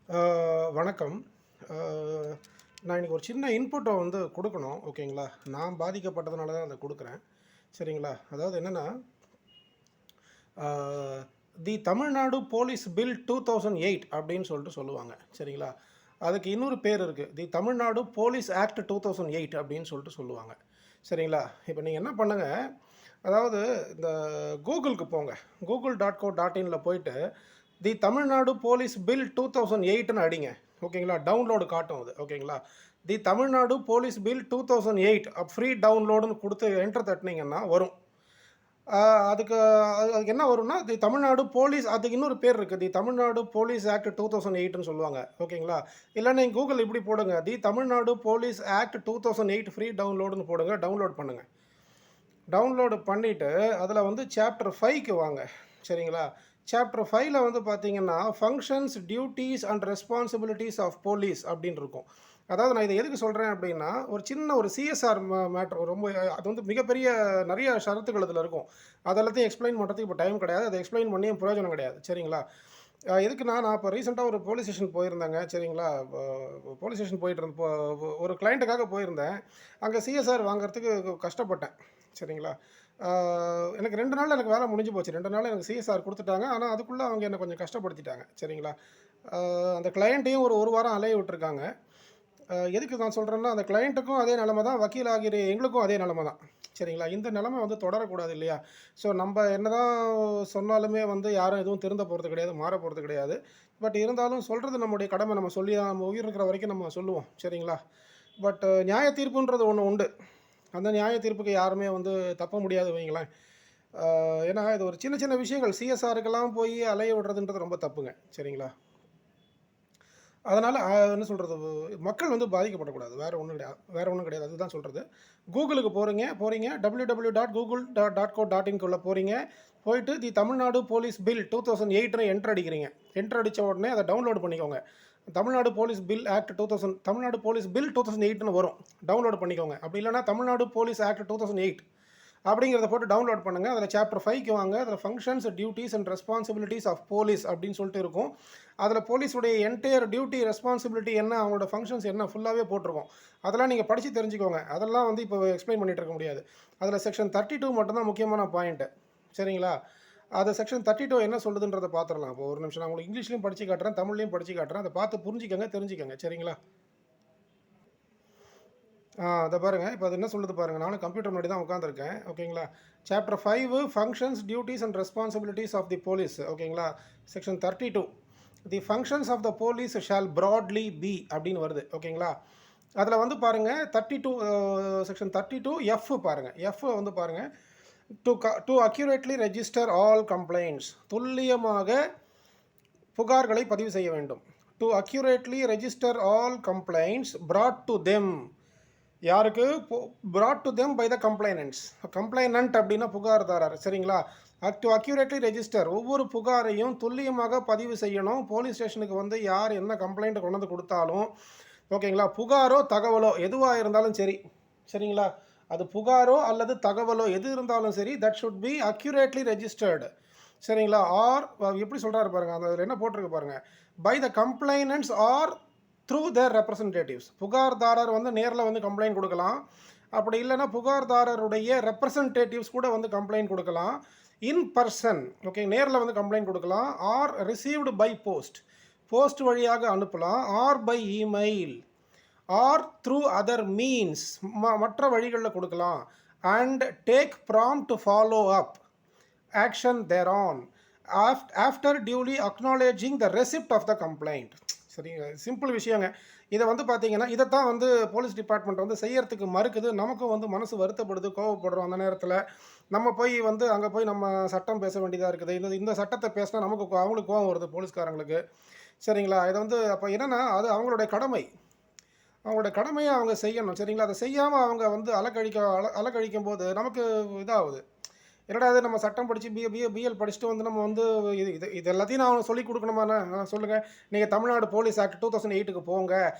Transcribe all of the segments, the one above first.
ஆ, வணக்கம். ஆ, நான் இன்னைக்கு ஒரு சின்ன இன்புட்ட வந்து குடுக்கணும். ஓகேங்களா? நான் பாதிக்கப்பட்டதுனால தான் அத குடுக்குறேன். சரிங்களா? அதாவது என்னன்னா, ஆ தி தமிழ்நாடு போலீஸ் பில் 2008 அப்படின்னு சொல்லிட்டு சொல்லுவாங்க. சரிங்களா? அதுக்கு இன்னொரு பேர் இருக்கு. தி தமிழ்நாடு போலீஸ் ஆக்ட் 2008 அப்படின்னு சொல்லிட்டு சொல்லுவாங்க. சரிங்களா? இப்ப நீங்க என்ன பண்ணுங்க, அதாவது இந்த கூகுளுக்கு போங்க. google.co.inல போயிட்டு, தி தமிழ்நாடு போலீஸ் பில் 2008ன்னு அடிங்க. ஓகேங்களா? டவுன்லோடு காட்டும் அது. ஓகேங்களா? தி தமிழ்நாடு போலீஸ் பில் 2008 ஃப்ரீ டவுன்லோடுன்னு குடுத்து என்டர் தட்டுனீங்கன்னா வரும். ஆ அதுக்கு அதுக்கு என்ன வரும்னா, தி தமிழ்நாடு போலீஸ் அதுக்கு இன்னொரு பேர் இருக்கு. தி தமிழ்நாடு போலீஸ் ஆக்ட் 2008ன்னு சொல்லுவாங்க. ஓகேங்களா? இல்ல நீங்க கூகுள் இப்படி போடுங்க. தி தமிழ்நாடு போலீஸ் ஆக்ட் 2008 ஃப்ரீ டவுன்லோடுன்னு போடுங்க. டவுன்லோட் பண்ணுங்க. டவுன்லோடு பண்ணிட்டு, அதில வந்து சாப்டர் 5க்கு வாங்க. சரிங்களா? சாப்டர் 5ல வந்து பார்த்தீங்கன்னா, functions, duties and responsibilities of police அப்படின்னு இருக்கும். அதாவது நான் இத எதுக்கு சொல்றேன் அப்படின்னா, ஒரு சின்ன ஒரு சிஎஸ்ஆர் மேட்டர் ரொம்ப அது வந்து மிகப்பெரிய நெறைய ஷரத்துகள் அதில இருக்கும். அது எல்லாத்தையும் எக்ஸ்ப்ளைன் பண்றதுக்கு இப்ப டைம் கிடையாது. அத எக்ஸ்ப்ளைன் பண்ணியும் பிரயோஜனம் கிடையாது. சரிங்களா? எதுக்குன்னா, நான் இப்ப ரீசென்ட்டா ஒரு போலீஸ் ஸ்டேஷன் போயிருந்தேங்க. சரிங்களா? போலீஸ் ஸ்டேஷன் போயிட்டு இருந்த ஒரு கிளையண்ட்டுக்காக போயிருந்தேன். அங்க சிஎஸ்ஆர் வாங்குறதுக்கு கஷ்டப்பட்டேன். சரிங்களா? ஆ எனக்கு 2 நாள்ல எனக்கு வேலை முடிஞ்சு போச்சு. 2 நாள்ல எனக்கு சிஎஸ்ஆர் குடுத்துட்டாங்க. ஆனா, அதுக்குள்ள அவங்க என்ன கொஞ்சம் கஷ்டப்படுத்திட்டாங்க. சரிங்களா? ஆ அந்த கிளையண்ட்டையும் ஒரு 1 வாரம் அலைய விட்டுருக்காங்க. எதுக்கு நான் சொல்றேன்னா, அந்த கிளையண்ட்டுக்கும் அதே நிலைமை தான், வக்கீல் ஆகிற எங்களுக்கும் அதே நிலைமை தான். சரிங்களா? இந்த நிலைமை வந்து தொடரக்கூடாது இல்லையா? ஸோ நம்ப என்னதான் சொன்னாலுமே வந்து யாரும் எதுவும் திருந்த போறது கிடையாது, மாற போறது கிடையாது. பட் இருந்தாலும் சொல்றது நம்முடைய கடமை. நம்ம சொல்லி தான் நம்ம உயிர் இருக்கிற வரைக்கும் நம்ம சொல்லுவோம். சரிங்களா? பட் நியாய தீர்ப்புன்றது ஒண்ணு உண்டு. அந்த நியாய தீர்ப்புக்கு யாருமே வந்து தப்ப முடியாது வைங்களேன். ஆ ஏன்னா இது ஒரு சின்ன சின்ன விஷயங்கள் சிஎஸ்ஆருக்கெல்லாம் போய் அலைய விடுறதுன்றது ரொம்ப தப்புங்க. சரிங்களா? அதனால என்ன சொல்றது? மக்கள் வந்து பாதிக்கப்படக்கூடாது. வேற ஒண்ணும் கிடையாது. அதுதான் சொல்றது. கூகுளுக்கு போறீங்க www.google.co.in க்குள்ள போறீங்க. போயிட்டு தி தமிழ்நாடு போலீஸ் பில் 2008ன்னு என்டர் அடிக்கிறீங்க. என்டர் அடிச்ச உடனே அத டவுன்லோட் பண்ணிக்கோங்க. Tamil Nadu police bill act 2000 Tamil Nadu police bill 2008ன்னு வரும். டவுன்லோட் பண்ணிக்கோங்க. அப்படி இல்லன்னா தமிழ்நாடு போலீஸ் ஆக்ட் 2008 அப்படிங்கிறத போட்டு டவுன்லோட் பண்ணுங்க. அதில சாப்டர் 5க்கு வாங்க. அதில functions, duties and responsibilities of police அப்படின்னு சொல்லிட்டு இருக்கும். அதில போலீஸுடைய என்டையர் டியூட்டி, ரெஸ்பான்சிபிலிட்டி என்ன, அவங்களோட ஃபங்ஷன்ஸ் என்ன ஃபுல்லாவே போட்டிருக்கும். அதெல்லாம் நீங்க படிச்சு தெரிஞ்சுக்கோங்க. அதெல்லாம் வந்து இப்போ எக்ஸ்ப்ளைன் பண்ணிட்டு இருக்க முடியாது. அதில செக்ஷன் 32 மட்டும் தான் முக்கியமான பாயிண்ட். சரிங்களா? அது செக்ஷன் 32 என்ன சொல்லுதுன்றத பார்த்துரலாம். இப்போ ஒரு நிமிஷம் நான் உங்களுக்கு இங்கிலீஷ்லயும் படிச்சு காட்டுறேன், தமிழ்லயும் படிச்சு காட்டுறேன். அத பார்த்து புரிஞ்சுக்கங்க, தெரிஞ்சுக்கங்க. சரிங்களா? அத பாருங்க. இப்ப அது என்ன சொல்லுது பாருங்க. நானும் கம்ப்யூட்டர் முன்னாடி தான் உட்கார்ந்துருக்கேன். ஓகேங்களா? Chapter 5 functions, duties and responsibilities of the police. ஓகேங்களா? Section 32 the functions of the police shall broadly be அப்படின்னு வருது. ஓகேங்களா? அதில வந்து பாருங்க 32 செக்ஷன் 32 எஃப் பாருங்க. எஃப் வந்து பாருங்க. To accurately register all complaints துல்லியமாக புகார்களை பதிவு செய்ய வேண்டும். To accurately register all complaints brought to them யாருக்கு brought to them by the complainants. Complainant அப்படின்னா புகார்தாரர். சரிங்களா? டு அக்யூரேட்லி ரெஜிஸ்டர் ஒவ்வொரு புகாரையும் துல்லியமாக பதிவு செய்யணும். போலீஸ் ஸ்டேஷனுக்கு வந்து யார் என்ன கம்ப்ளைண்ட் கொண்டு வந்து கொடுத்தாலும் ஓகேங்களா? புகாரோ தகவலோ எதுவா இருந்தாலும் சரி. சரிங்களா? அது புகாரோ அல்லது தகவலோ எது இருந்தாலும் சரி that should be accurately registered. சரிங்களா? ஆர் எப்படி சொல்றாரு பாருங்க. அதில் என்ன போட்டிருக்கு பாருங்க. By the complainants or through their representatives. புகார்தாரர் வந்து நேரில் வந்து கம்ப்ளைண்ட் கொடுக்கலாம். அப்படி இல்லைன்னா புகார்தாரருடைய ரெப்ரசன்டேட்டிவ்ஸ் கூட வந்து கம்ப்ளைண்ட் கொடுக்கலாம். இன் பர்சன் ஓகே நேரில் வந்து கம்ப்ளைண்ட் கொடுக்கலாம். Or received by post post வழியாக அனுப்பலாம். Or by email or through other means மற்ற வழிகளில் கொடுக்கலாம். And take prompt to follow up action thereon after duly acknowledging the receipt of the complaint. சரிங்க, simple விஷயங்க. இதை வந்து பார்த்தீங்கன்னா இதைத்தான் வந்து போலீஸ் டிபார்ட்மெண்ட் வந்து செய்யறதுக்கு மறுக்குது. நமக்கும் வந்து மனசு வருத்தப்படுது, கோவப்படுறோம். அந்த நேரத்தில் நம்ம போய் வந்து அங்கே போய் நம்ம சட்டம் பேச வேண்டியதாக இருக்குது. இந்த இந்த சட்டத்தை பேசினா நமக்கு அவங்களுக்கு கோவம் வருது போலீஸ்காரங்களுக்கு. சரிங்களா? இதை வந்து அப்போ என்னன்னா அது அவங்களுடைய கடமை. அவங்களோட கடமையை அவங்க செய்யணும். சரிங்களா? அதை செய்யாமல் அவங்க வந்து அலக்கழிக்கும் போது நமக்கு இதாகுது. என்னடா இது நம்ம சட்டம் படித்து பிஎல் படிச்சுட்டு வந்து நம்ம வந்து இது எல்லாத்தையும் நான் சொல்லிக் கொடுக்கணுமாண்ணே? சொல்லுங்கள். நீங்கள் தமிழ்நாடு போலீஸ் ஆக்ட் 2008க்கு போங்க.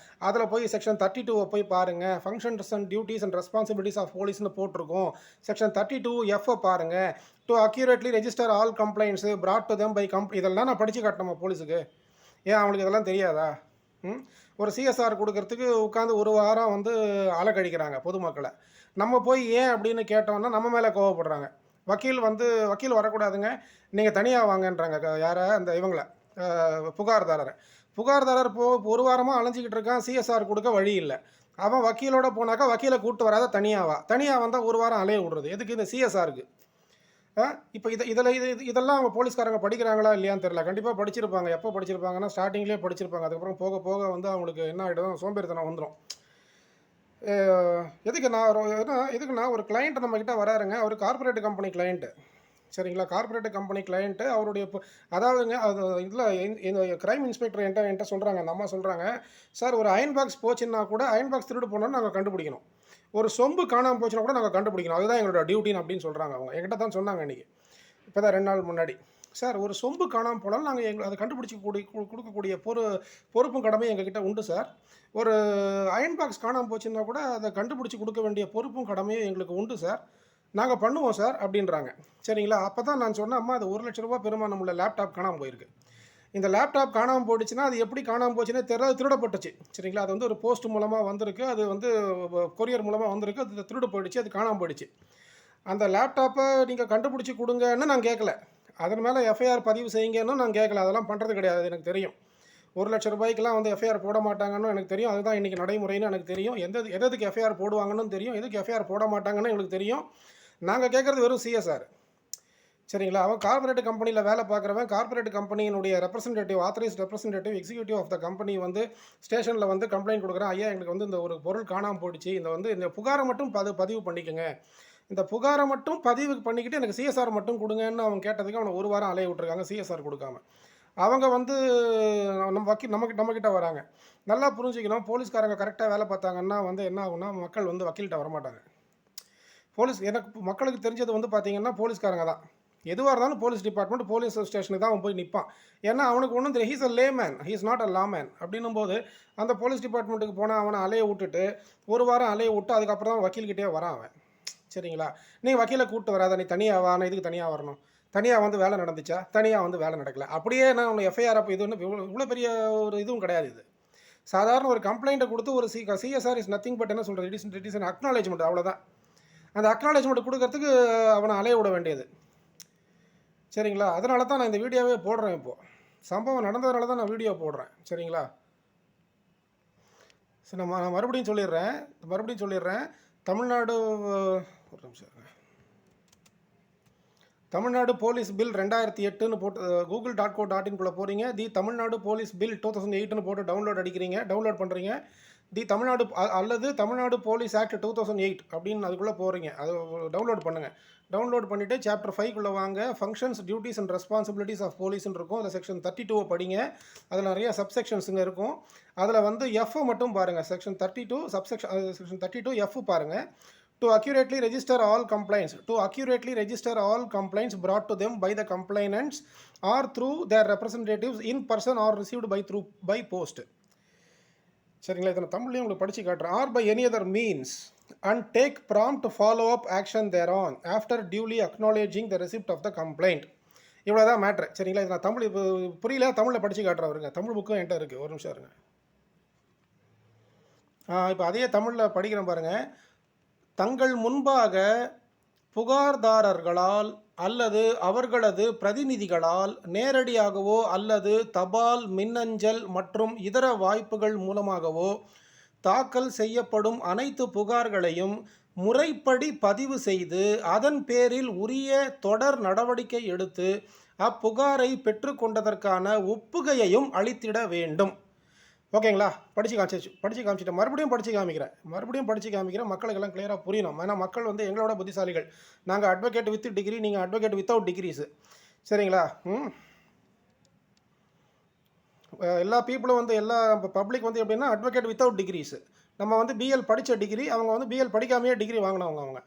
அதில் போய் செக்ஷன் 32 போய் பாருங்கள். Functions and duties and responsibilities of போலீஸ்னு போட்டிருக்கோம். செக்ஷன் 32 எஃப் பாருங்கள். To accurately register all complaints brought to them by இதெல்லாம் நான் படித்து காட்டணுமா போலீஸுக்கு? ஏன் அவங்களுக்கு இதெல்லாம் தெரியாதா? ஒரு சிஎஸ்ஆர் கொடுக்கறதுக்கு உட்காந்து ஒரு வாரம் வந்து அலக்கழிக்கிறாங்க பொதுமக்களை. நம்ம போய் ஏன் அப்படின்னு கேட்டோம்னா நம்ம மேலே கோவப்படுறாங்க. வக்கீல் வரக்கூடாதுங்க, நீங்கள் தனியாக வாங்கன்றாங்க. யாரை? அந்த இவங்கள புகார்தாரரை. புகார்தாரர் ஒரு வாரமாக அலைஞ்சிக்கிட்டு இருக்கான், சிஎஸ்ஆர் கொடுக்க வழி இல்லை. அவன் வக்கீலோட போனாக்கா வக்கீலை கூப்பிட்டு வராத தனியாக வந்தால் ஒரு வாரம் அலைய விடுறது எதுக்கு? இந்த சிஎஸ்ஆருக்கு. இப்போ இதெல்லாம் அவங்க போலீஸ்காரங்க படிக்கிறாங்களா இல்லையான்னு தெரியல. கண்டிப்பாக படிச்சிருப்பாங்க. எப்போ படிச்சிருப்பாங்கன்னா ஸ்டார்டிங்லேயே படிச்சிருப்பாங்க. அதுக்கப்புறம் போக போக வந்து அவங்களுக்கு என்ன ஆகிடும், சோம்பேறித்தனம் வந்துடும். எதுக்குன்னா ஒரு கிளைண்ட் நம்மக்கிட்ட வராருங்க. அவர் கார்பரேட் கம்பெனி கிளைண்ட்டு. சரிங்களா? Corporate company client. அவருடைய அதாவதுங்க அது இதில் கிரைம் இன்ஸ்பெக்டர் என்கிட்ட சொல்கிறாங்க, அந்த அம்மா சொல்கிறாங்க, சார் ஒரு அயன் பாக்ஸ் போச்சுன்னா கூட அயன் பாக்ஸ் திருடு போனோன்னு நாங்கள் கண்டுபிடிக்கணும். ஒரு சொம்பு காணாமல் போச்சுன்னா கூட நாங்கள் கண்டுபிடிக்கணும். அதுதான் எங்களோட டியூட்டின்னு அப்படின்னு சொல்கிறாங்க அவங்க. என்கிட்ட தான் சொன்னாங்க இன்றைக்கி, இப்போ தான் 2 நாள் முன்னாடி. சார் ஒரு சொம்பு காணாமல் போனாலும் நாங்கள் அதை கண்டுபிடிச்சி கொடுக்கக்கூடிய பொறுப்பும் கடமையும் எங்ககிட்ட உண்டு சார். ஒரு அயன் பாக்ஸ் காணாமல் போச்சுன்னா கூட அதை கண்டுபிடிச்சி கொடுக்க வேண்டிய பொறுப்பும் கடமையும் எங்களுக்கு உண்டு சார். நாங்கள் பண்ணுவோம் சார் அப்படின்றாங்க. சரிங்களா? அப்போ தான் நான் சொன்னேன், அம்மா அது ₹1,00,000 பெருமானம் உள்ள லேப்டாப் காணாமல் போயிருக்கு. இந்த லேப்டாப் காணாமல் போயிடுச்சுன்னா அது எப்படி காணாமல் போச்சுன்னே தெரியல. அது திருடப்பட்டுச்சு. சரிங்களா? அது வந்து ஒரு போஸ்ட் மூலமாக வந்திருக்கு, அது வந்து கொரியர் மூலமாக வந்திருக்கு, அது திருடு போயிடுச்சு, அது காணாமல் போயிடுச்சு. அந்த லேப்டாப்பை நீங்கள் கண்டுபிடிச்சி கொடுங்கன்னு நான் கேட்கல. அதன் மேலே எஃப்ஐஆர் பதிவு செய்யுங்கன்னு நான் கேட்கல. அதெல்லாம் பண்ணுறது கிடையாது, எனக்கு தெரியும். ₹1,00,000 வந்து எஃப்ஐஆர் போட மாட்டாங்கன்னு எனக்கு தெரியும். அதுதான் இன்றைக்கி நடைமுறைன்னு எனக்கு தெரியும். எதுக்கு எஃப்ஐஆர் போடுவாங்கன்னு தெரியும், எதுக்கு எஃப்ஐஆர் போட மாட்டாங்கன்னு எங்களுக்கு தெரியும். நாங்கள் கேட்குறது வெறும் சிஎஸ்ஆர். சரிங்களா? அவன் கார்பரேட் கம்பெனியில் வேலை பார்க்குறவன், கார்பரேட் கம்பெனியினுடைய representative, authorised representative, executive of the company வந்து ஸ்டேஷனில் வந்து கம்ப்ளைண்ட் கொடுக்குறான். ஐயா, எங்களுக்கு வந்து இந்த ஒரு பொருள் காணாமல் போயிடுச்சு, இந்த புகாரை மட்டும் பதிவு பண்ணிக்கோங்க, இந்த புகாரை மட்டும் பதிவு பண்ணிக்கிட்டு எனக்கு சிஎஸ்ஆர் மட்டும் கொடுங்கன்னு அவன் கேட்டதுக்கு அவனை ஒரு வாரம் அலைய விட்டுருக்காங்க சிஎஸ்ஆர் கொடுக்காம. அவங்க வந்து நம்மக்கிட்ட வராங்க. நல்லா புரிஞ்சுக்கணும், போலீஸ்காரங்க கரெக்டாக வேலை பார்த்தாங்கன்னா வந்து என்ன ஆகும்னா, மக்கள் வந்து வக்கீல்கிட்ட வரமாட்டாங்க. மக்களுக்கு தெரிஞ்சது வந்து பார்த்தீங்கன்னா போலீஸ்காரங்க தான். எதுவாக இருந்தாலும் போலீஸ் டிபார்ட்மெண்ட், போலீஸ் ஸ்டேஷனுக்கு தான் அவன் போய் நிற்பான். ஏன்னா அவனுக்கு ஒன்றும் தெரியும், he's a layman, he's not a lawman. அப்படின்னும் போது அந்த போலீஸ் டிபார்ட்மெண்ட்டுக்கு போனால் அவனை அலைய விட்டுட்டு ஒரு வாரம் அலைய விட்டு அதுக்கப்புறம் தான் வக்கீல்கிட்டே வரான் அவன். சரிங்களா? நீ வக்கீலை கூப்பிட்டு வராத, நீ தனியாக வா, நான் இதுக்கு தனியாக வரணும். தனியாக வந்து வேலை நடந்துச்சா? தனியாக வந்து வேலை நடக்கலை. அப்படியே நான் உன்னை எஃப்ஐஆர் அப்போ இது ஒன்று இவ்வளோ பெரிய ஒரு இதுவும் கிடையாது. இது சாதாரண ஒரு கம்ப்ளைண்ட்டை கொடுத்து ஒரு சிஎஸ்ஆர் இஸ் நத்திங் பட் என்ன சொல்கிறது, இட் இஸ் அன் அக்னாலேஜ்மெண்ட், அவ்வளோதான். அந்த அக்னாலேஜ்மெண்ட் கொடுக்கறதுக்கு அவனை அலைய விட வேண்டியது. சரிங்களா? அதனால தான் நான் இந்த வீடியோவே போடுறேன். இப்போது சம்பவம் நடந்ததுனால தான் நான் வீடியோ போடுறேன். சரிங்களா? சரி, நான் மறுபடியும் சொல்லிடுறேன். தமிழ்நாடு ஒரு நிமிஷம். தமிழ்நாடு போலீஸ் பில் 2008ன்னு போட்டு google.co.in போகிறீங்க. தி தமிழ்நாடு போலீஸ் பில் 2008ன்னு போட்டு டவுன்லோட் பண்ணுறீங்க. தி தமிழ்நாடு அல்லது தமிழ்நாடு போலீஸ் ஆக்ட் 2008 அப்படின்னு அதுக்குள்ளே போகிறீங்க. அது டவுன்லோட் பண்ணுங்கள். டவுன்லோட் பண்ணிவிட்டு சாப்டர் 5க்குள்ளே வாங்க. Functions, duties and responsibilities of போலீஸ்ன்னு இருக்கும். அதில் செக்ஷன் 32 படிங்க. அதில் நிறைய சப்செக்ஷன்ஸுங்க இருக்கும். அதில் வந்து எஃப் மட்டும் பாருங்கள். செக்ஷன் 32 செக்ஷன் 32 எஃப் பாருங்கள். To accurately register all complaints brought to them by the complainants or through their representatives in person or received by post. சரிங்களா? இதை நான் தமிழ்லையும் உங்களுக்கு படித்து காட்டுறேன். Or by any other means and take prompt follow-up action thereon after duly acknowledging the receipt of the complaint. இவ்வளோதான் matter. சரிங்களா? இது நான் தமிழ் புரியல, தமிழில் படித்து காட்டுறேன். வருங்க, தமிழ் புக்கும் என்கிட்ட இருக்குது. ஒரு நிமிஷம் இருங்க. இப்போ அதையே தமிழில் படிக்கிறேன் பாருங்கள். தங்கள் முன்பாக புகார்தாரர்களால் அல்லது அவர்களது பிரதிநிதிகளால் நேரடியாகவோ அல்லது தபால், மின்னஞ்சல் மற்றும் இதர வாய்ப்புகள் மூலமாகவோ தாக்கல் செய்யப்படும் அனைத்து புகார்களையும் முறைப்படி பதிவு செய்து அதன் பேரில் உரிய தொடர் நடவடிக்கை எடுத்து அப்புகாரை பெற்றுக்கொண்டதற்கான ஒப்புகையையும் அளித்திட வேண்டும். ஓகேங்களா? படித்து காமிச்சிட்டேன். மறுபடியும் படித்து காமிக்கிறேன். மக்களுக்கெல்லாம் கிளியராக புரியணும். ஏன்னா மக்கள் வந்து எங்களோட புத்திசாலிகள். நாங்கள் அட்வொகேட் வித் டிகிரி, நீங்கள் அட்வொகேட் வித்தவுட் டிகிரிஸு. சரிங்களா? எல்லா பீப்புளும் வந்து எல்லா பப்ளிக் வந்து எப்படின்னா அட்வொகேட் வித்தவுட் டிகிரிஸு. நம்ம வந்து பிஎல் படித்த டிகிரி, அவங்க வந்து பிஎல் படிக்காமையே டிகிரி வாங்கினவங்க. அவங்க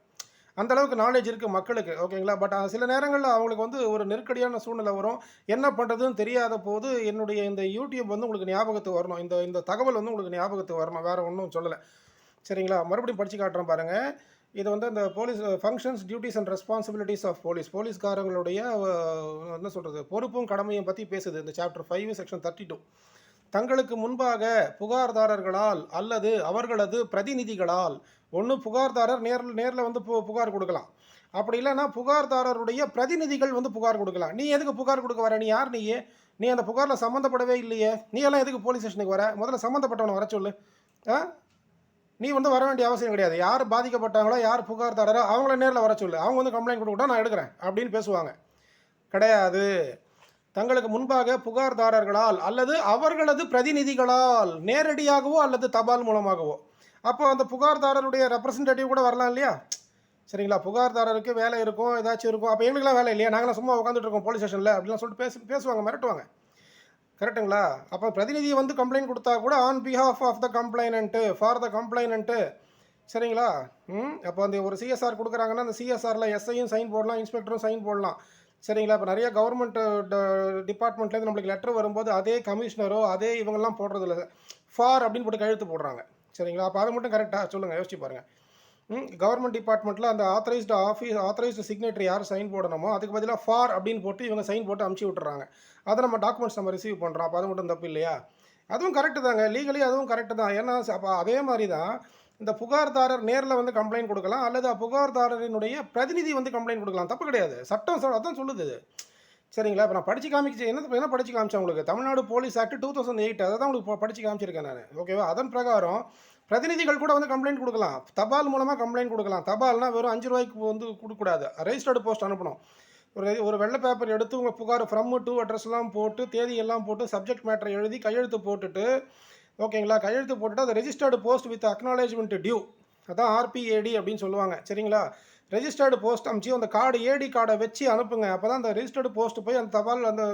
அந்தளவுக்கு நாலேஜ் இருக்குது மக்களுக்கு. ஓகேங்களா? பட் சில நேரங்களில் அவங்களுக்கு வந்து ஒரு நெருக்கடியான சூழ்நிலை வரும். என்ன பண்ணுறதுன்னு தெரியாத போது என்னுடைய இந்த யூடியூப் வந்து உங்களுக்கு ஞாபகத்துக்கு வரணும். இந்த தகவல் வந்து உங்களுக்கு ஞாபகத்துக்கு வரணும். வேறு ஒன்றும் சொல்லலை. சரிங்களா? மறுபடியும் படித்து காட்டுறேன் பாருங்கள். இது வந்து அந்த police functions duties and responsibilities of போலீஸ்காரங்களுடைய என்ன சொல்கிறது பொறுப்பும் கடமையும் பற்றி பேசுது இந்த சாப்டர் 5 செக்ஷன் 32. தங்களுக்கு முன்பாக புகார்தாரர்களால் அல்லது அவர்களது பிரதிநிதிகளால், ஒன்று புகார்தாரர் நேரில் வந்து புகார் கொடுக்கலாம், அப்படி இல்லைன்னா புகார்தாரருடைய பிரதிநிதிகள் வந்து புகார் கொடுக்கலாம். நீ எதுக்கு புகார் கொடுக்க வர? நீ யார்? நீ அந்த புகாரில் சம்மந்தப்படவே இல்லையே, நீ எல்லாம் எதுக்கு போலீஸ் ஸ்டேஷனுக்கு வர? முதல்ல சம்மந்தப்பட்டவனை வர சொல்லு. நீ வந்து வர வேண்டிய அவசியம் கிடையாது. யார் பாதிக்கப்பட்டாங்களோ, யார் புகார்தாரரோ அவங்கள நேரில் வர சொல்லு. அவங்க வந்து கம்ப்ளைண்ட் கொடுக்கட்டா நான் எடுக்கிறேன் அப்படின்னு பேசுவாங்க. கிடையாது. தங்களுக்கு முன்பாக புகார்தாரர்களால் அல்லது அவர்களது பிரதிநிதிகளால், நேரடியாகவோ அல்லது தபால் மூலமாகவோ. அப்போ அந்த புகார்தாரருடைய ரெப்ரசன்டேட்டிவ் கூட வரலாம் இல்லையா? சரிங்களா? புகார்தாரருக்கு வேலை இருக்கும், ஏதாச்சும் இருக்கும். அப்போ எங்களுக்குலாம் வேலை இல்லையா? நாங்களாம் சும்மா உட்காந்துட்டு இருக்கோம் போலீஸ் ஸ்டேஷனில் அப்படிலாம் சொல்லிட்டு பேசுவாங்க, மிரட்டுவாங்க. கரெக்டுங்களா? அப்போ பிரதிநிதி வந்து கம்ப்ளைண்ட் கொடுத்தா கூட on behalf of the complainant, for the complainant. சரிங்களா? அப்போ அந்த ஒரு சிஎஸ்ஆர் கொடுக்குறாங்கன்னா அந்த சிஎஸ்ஆரில் எஸ்ஐயும் சைன் போடலாம், இன்ஸ்பெக்டரும் சைன் போடலாம். சரிங்களா? இப்போ நிறைய கவர்மெண்ட் டிபார்ட்மெண்ட்லேருந்து நம்மளுக்கு லெட்டர் வரும்போது அதே கமிஷனரோ அதே இவங்கெல்லாம் போடுறது இல்லை, ஃபார் அப்படின்னு போட்டு கையெழுத்து போடுறாங்க. சரிங்களா? அப்போ அதை மட்டும் கரெக்டாக சொல்லுங்கள், யோசிச்சு பாருங்கள். கவர்மெண்ட் டிபார்ட்மெண்ட்டில் அந்த ஆத்தரைஸ்டு சிக்னேட்டரி யார் சைன் போடணுமோ அதுக்கு பதிலாக ஃபார் அப்படின்னு போட்டு இவங்க சைன் போட்டு அமுச்சு விட்டுறாங்க. அதை நம்ம டாக்குமெண்ட்ஸ் நம்ம ரிசீவ் பண்ணுறோம். அப்போ அது மட்டும் தப்பு இல்லையா? அதுவும் கரெக்டு தாங்க, லீகலி அதுவும் கரெக்டு தான். ஏன்னா அப்போ அதே மாதிரி தான் இந்த புகார்தாரர் நேரில் வந்து கம்ப்ளைண்ட் கொடுக்கலாம், அல்லது புகார்தாரரினுடைய பிரதிநிதி வந்து கம்ப்ளைண்ட் கொடுக்கலாம். தப்பு கிடையாது, சட்டம் அதான் சொல்லுது. சரிங்களா? இப்போ நான் படித்து என்ன படித்து காமிச்சேன் உங்களுக்கு? தமிழ்நாடு போலீஸ் ஆக்ட் 2008 அதை தான் உங்களுக்கு படித்து காமிச்சிருக்கேன் நான். ஓகேவா? அதன் பிரகாரம் பிரதிநிதிகள் கூட வந்து கம்ப்ளைண்ட் கொடுக்கலாம், தபால் மூலமாக கம்ப்ளைண்ட் கொடுக்கலாம். தபால்னா வெறும் 5 ரூபாய்க்கு வந்து கொடுக்கக்கூடாது, ரெஜிஸ்டர்டு போஸ்ட் அனுப்பணும். ஒரு வெள்ளை பேப்பர் எடுத்து உங்கள் புகார் ஃப்ரம் டு அட்ரஸ்லாம் போட்டு தேதியெல்லாம் போட்டு சப்ஜெக்ட் மேட்டரை எழுதி கையெழுத்து போட்டுட்டு, ஓகேங்களா, கையெழுத்து போட்டுட்டு அது registered post with acknowledgement due, அதான் ஆர்பிஏடி அப்படின்னு சொல்லுவாங்க. சரிங்களா? ரெஜிஸ்டர்டு போஸ்ட் அனுப்பிச்சு அந்த கார்டு ஏடி கார்டை வச்சு அனுப்புங்க. அப்போ தான் அந்த ரெஜிஸ்டர்டு போஸ்ட் போய் அந்த தபால் அந்த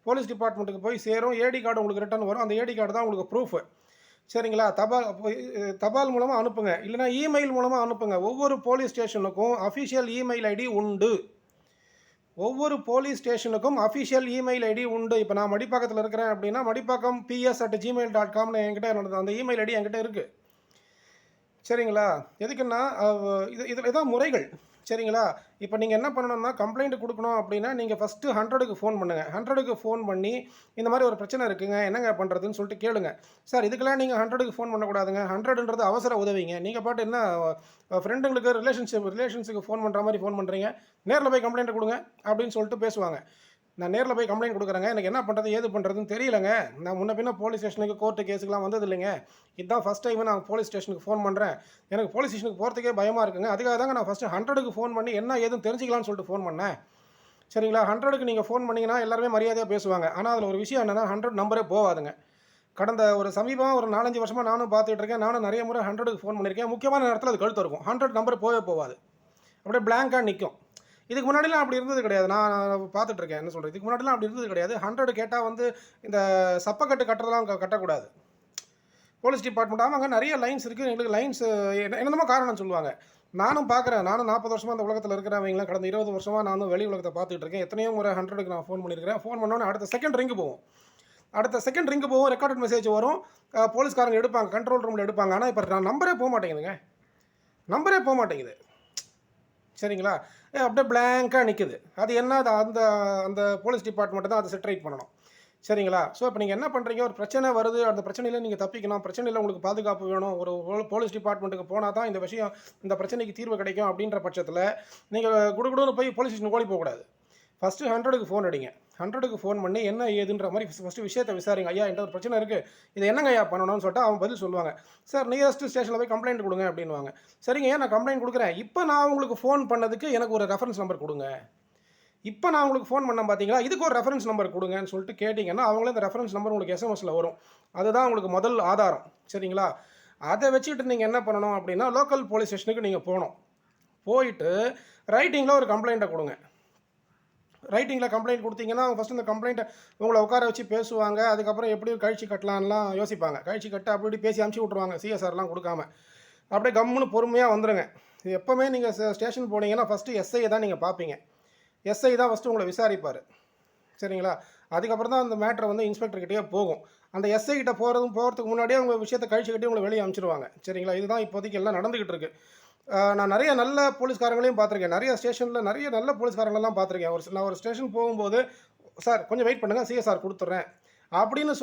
போலீஸ் டிபார்ட்மெண்ட்டுக்கு போய் சேரும். ஏடி கார்டு உங்களுக்கு ரிட்டர்ன் வரும். அந்த ஏடி கார்டு தான் உங்களுக்கு ப்ரூஃப். சரிங்களா? தபால் மூலமாக அனுப்புங்க, இல்லைனா இமெயில் மூலமாக அனுப்புங்க. ஒவ்வொரு போலீஸ் ஸ்டேஷனுக்கும் அஃபிஷியல் இமெயில் ஐடி உண்டு. இப்போ நான் மடிப்பாக்கத்தில் இருக்கிறேன் அப்படின்னா மடிப்பாக்கம் ps@gmail.com என்கிட்ட என்னோட அந்த இமெயில் ஐடி என்கிட்ட இருக்குது. சரிங்களா? எதுக்குன்னா இதில் தான் முறைகள். சரிங்களா? இப்போ நீங்கள் என்ன பண்ணணும்னா கம்ப்ளைண்ட் கொடுக்கணும் அப்படின்னா நீங்கள் ஃபஸ்ட்டு 100க்கு ஃபோன் பண்ணுங்கள். 100க்கு ஃபோன் பண்ணி இந்த மாதிரி ஒரு பிரச்சனை இருக்குங்க, என்னங்க பண்ணுறதுன்னு சொல்லிட்டு கேளுங்க. சார் இதுக்கெல்லாம் நீங்கள் 100க்கு ஃபோன் பண்ணக்கூடாதுங்க, 100ன்றது அவசர உதவிங்க. நீங்கள் பாட்டு என்ன ஃப்ரெண்டுங்களுக்கு ரிலேஷன்ஸுக்கு ஃபோன் பண்ணுற மாதிரி ஃபோன் பண்ணுறீங்க, நேரில் போய் கம்ப்ளைண்ட் கொடுங்க அப்படின்னு சொல்லிட்டு பேசுவாங்க. நான் நேரில் போய் கம்ப்ளைண்ட் கொடுக்குறேங்க, எனக்கு என்ன பண்ணுறது ஏது பண்ணுறதுன்னு தெரியலங்க, நான் முன்ன பின்ன போலீஸ் ஸ்டேஷனுக்கு கோர்ட்டு கேஸுக்கெலாம் வந்தது இல்லைங்க, இதுதான் ஃபஸ்ட் டைம் நான் போலீஸ் ஸ்டேஷனுக்கு ஃபோன் பண்ணுறேன், எனக்கு போலீஸ் ஸ்டேஷனுக்கு போகிறதுக்கே பயமாக இருக்குங்க, அதுக்காக தாங்க நான் ஃபஸ்ட்டு 100க்கு ஃபோன் பண்ணி என்ன ஏதுன்னு தெரிஞ்சிக்கலாம்னு சொல்லிட்டு ஃபோன் பண்ணேன். சரிங்களா? 100க்கு நீங்கள் ஃபோன் பண்ணிங்கன்னா எல்லாருமே மரியாதையாக பேசுவாங்க. ஆனால் அதில் ஒரு விஷயம் என்னென்னா 100 நம்பரே போகாதுங்க. கடந்த ஒரு 4-5 வருஷமாக நானும் பார்த்துட்டு இருக்கேன். நானும் நிறைய முறை 100க்கு ஃபோன் பண்ணியிருக்கேன். முக்கியமான நேரத்தில் அது கழுத்து இருக்கும். 100 நம்பர் போகாது, அப்படியே பிளாங்காக நிற்கும். இதுக்கு முன்னாடிலாம் அப்படி இருந்தது கிடையாது. நான் பார்த்துட்ருக்கேன், என்ன சொல்கிறது, இதுக்கு முன்னாடிலாம் அப்படி இருந்தது கிடையாது. 100 கேட்டால் வந்து இந்த சப்பக்கட்டு கட்டுறதெல்லாம் கட்டக்கூடாது போலீஸ் டிபார்ட்மெண்ட். ஆமாங்க, நிறைய லைன்ஸ் இருக்குது, எங்களுக்கு லைன்ஸ் என்னென்னமோ காரணம் சொல்லுவாங்க. நானும் பார்க்குறேன், நானும் 40 வருஷமாக அந்த உலகத்தில் இருக்கிறவங்களாம் கடந்த 20 வருஷமாக நானும் வெளி உலகத்தை பார்த்துட்டு இருக்கேன். எத்தனையோ முறை 100க்கு நான் ஃபோன் பண்ணியிருக்கிறேன். ஃபோன் பண்ணோன்னே அடுத்த செகண்ட் ரிங்கு போகும், ரெக்கார்டட் மெசேஜ் வரும், போலீஸ்காரங்க எடுப்பாங்க, கண்ட்ரோல் ரூமில் எடுப்பாங்க. ஆனால் இப்போ நான் நம்பரே போக மாட்டேங்குது. சரிங்களா? அப்படியே பிளாங்காக நிற்குது. அது என்ன, அந்த அந்த போலீஸ் டிபார்ட்மெண்ட்டு தான் அதை செட்ரைட் பண்ணணும். சரிங்களா? ஸோ இப்போ நீங்கள் என்ன பண்ணுறீங்க, ஒரு பிரச்சனை வருது, அந்த பிரச்சனையில் நீங்கள் தப்பிக்கணும், பிரச்சனையில் உங்களுக்கு பாதுகாப்பு வேணும், ஒரு போலீஸ் டிபார்ட்மெண்ட்டுக்கு போனால் தான் இந்த பிரச்சனைக்கு தீர்வு கிடைக்கும் அப்படின்ற பட்சத்தில் நீங்கள் குடுகுடுன்னு போய் போலீஸ் ஸ்டேஷன் ஓடி போகக்கூடாது. ஃபஸ்ட்டு 100க்கு ஃபோன் அடிங்க. 100க்கு ஃபோன் பண்ணி என்ன ஏதுன்ற மாதிரி ஃபஸ்ட்டு விஷயத்தை விசாரிங்க. ஐயா என்கிட்ட ஒரு பிரச்சனை இருக்குது, இது என்னங்க ஐயா பண்ணணும்னு சொல்லிட்டு அவங்க பதில் சொல்லுவாங்க. சார் நியரஸ்ட் ஸ்டேஷனில் போய் கம்ப்ளைண்ட் கொடுங்க அப்படின்வாங்க. சரிங்க, ஏன் நான் கம்ப்ளைண்ட் கொடுக்குறேன், இப்போ நான் உங்களுக்கு ஃபோன் பண்ணதுக்கு எனக்கு ஒரு ரெஃபரன்ஸ் நம்பர் கொடுங்க, இப்போ நான் உங்களுக்கு ஃபோன் பண்ணேன் பார்த்தீங்களா, இதுக்கு ஒரு ரெஃபரன்ஸ் நம்பர் கொடுங்கன்னு சொல்லிட்டு கேட்டிங்கன்னா அவங்களே அந்த ரெஃபரன்ஸ் நம்பர் உங்களுக்கு எஸ்எம்எஸில் வரும். அதுதான் உங்களுக்கு முதல் ஆதாரம். சரிங்களா? அதை வச்சுக்கிட்டு நீங்கள் என்ன பண்ணணும் அப்படின்னா லோக்கல் போலீஸ் ஸ்டேஷனுக்கு நீங்கள் போயிட்டு ரைட்டிங்கில் ஒரு கம்ப்ளைண்ட்டை கொடுங்க. ரைட்டிங்கில் கம்ப்ளைண்ட் கொடுத்தீங்கன்னா அவங்க ஃபஸ்ட்டு இந்த கம்ப்ளைண்ட்டை உங்களை உட்கார வச்சு பேசுவாங்க. அதுக்கப்புறம் எப்படி கழிச்சு கட்டலான்லாம் யோசிப்பாங்க. கழிச்சு கட்ட அப்படி பேசி அனுப்பிச்சி விட்ருவாங்க, சிஎஸ்ஆர்லாம் கொடுக்காம. அப்படியே கம்முன்னு பொறுமையாக வந்துடுங்க. எப்போவுமே நீங்கள் ஸ்டேஷன் போனீங்கன்னா ஃபஸ்ட்டு எஸ்ஐ தான் நீங்கள் பார்ப்பீங்க. எஸ்ஐ தான் ஃபஸ்ட்டு உங்களை விசாரிப்பார். சரிங்களா? அதுக்கப்புறம் தான் அந்த மேட்ரை வந்து இன்ஸ்பெக்டர்கிட்டயே போகும். அந்த எஸ்ஐ கிட்ட போகிறதுக்கு முன்னாடியே அவங்க விஷயத்தை கழிச்சு கட்டி உங்களை வெளியே அனுப்பிச்சிடுவாங்க. சரிங்களா? இதுதான் இப்போதைக்கு எல்லாம் நடந்துக்கிட்டு இருக்குது. நான் நிறைய நல்ல போலீஸ்காரங்களையும் பார்த்துருக்கேன். நிறைய ஸ்டேஷன்ல நிறைய நல்ல போலீஸ்காரங்களெல்லாம் பார்த்துருக்கேன். நான் ஒரு ஸ்டேஷன் போகும்போது, "சார் கொஞ்சம் வெயிட் பண்ணுங்க, சிஎஸ்ஆர் குடுத்துடுறேன்." அப்படின்னு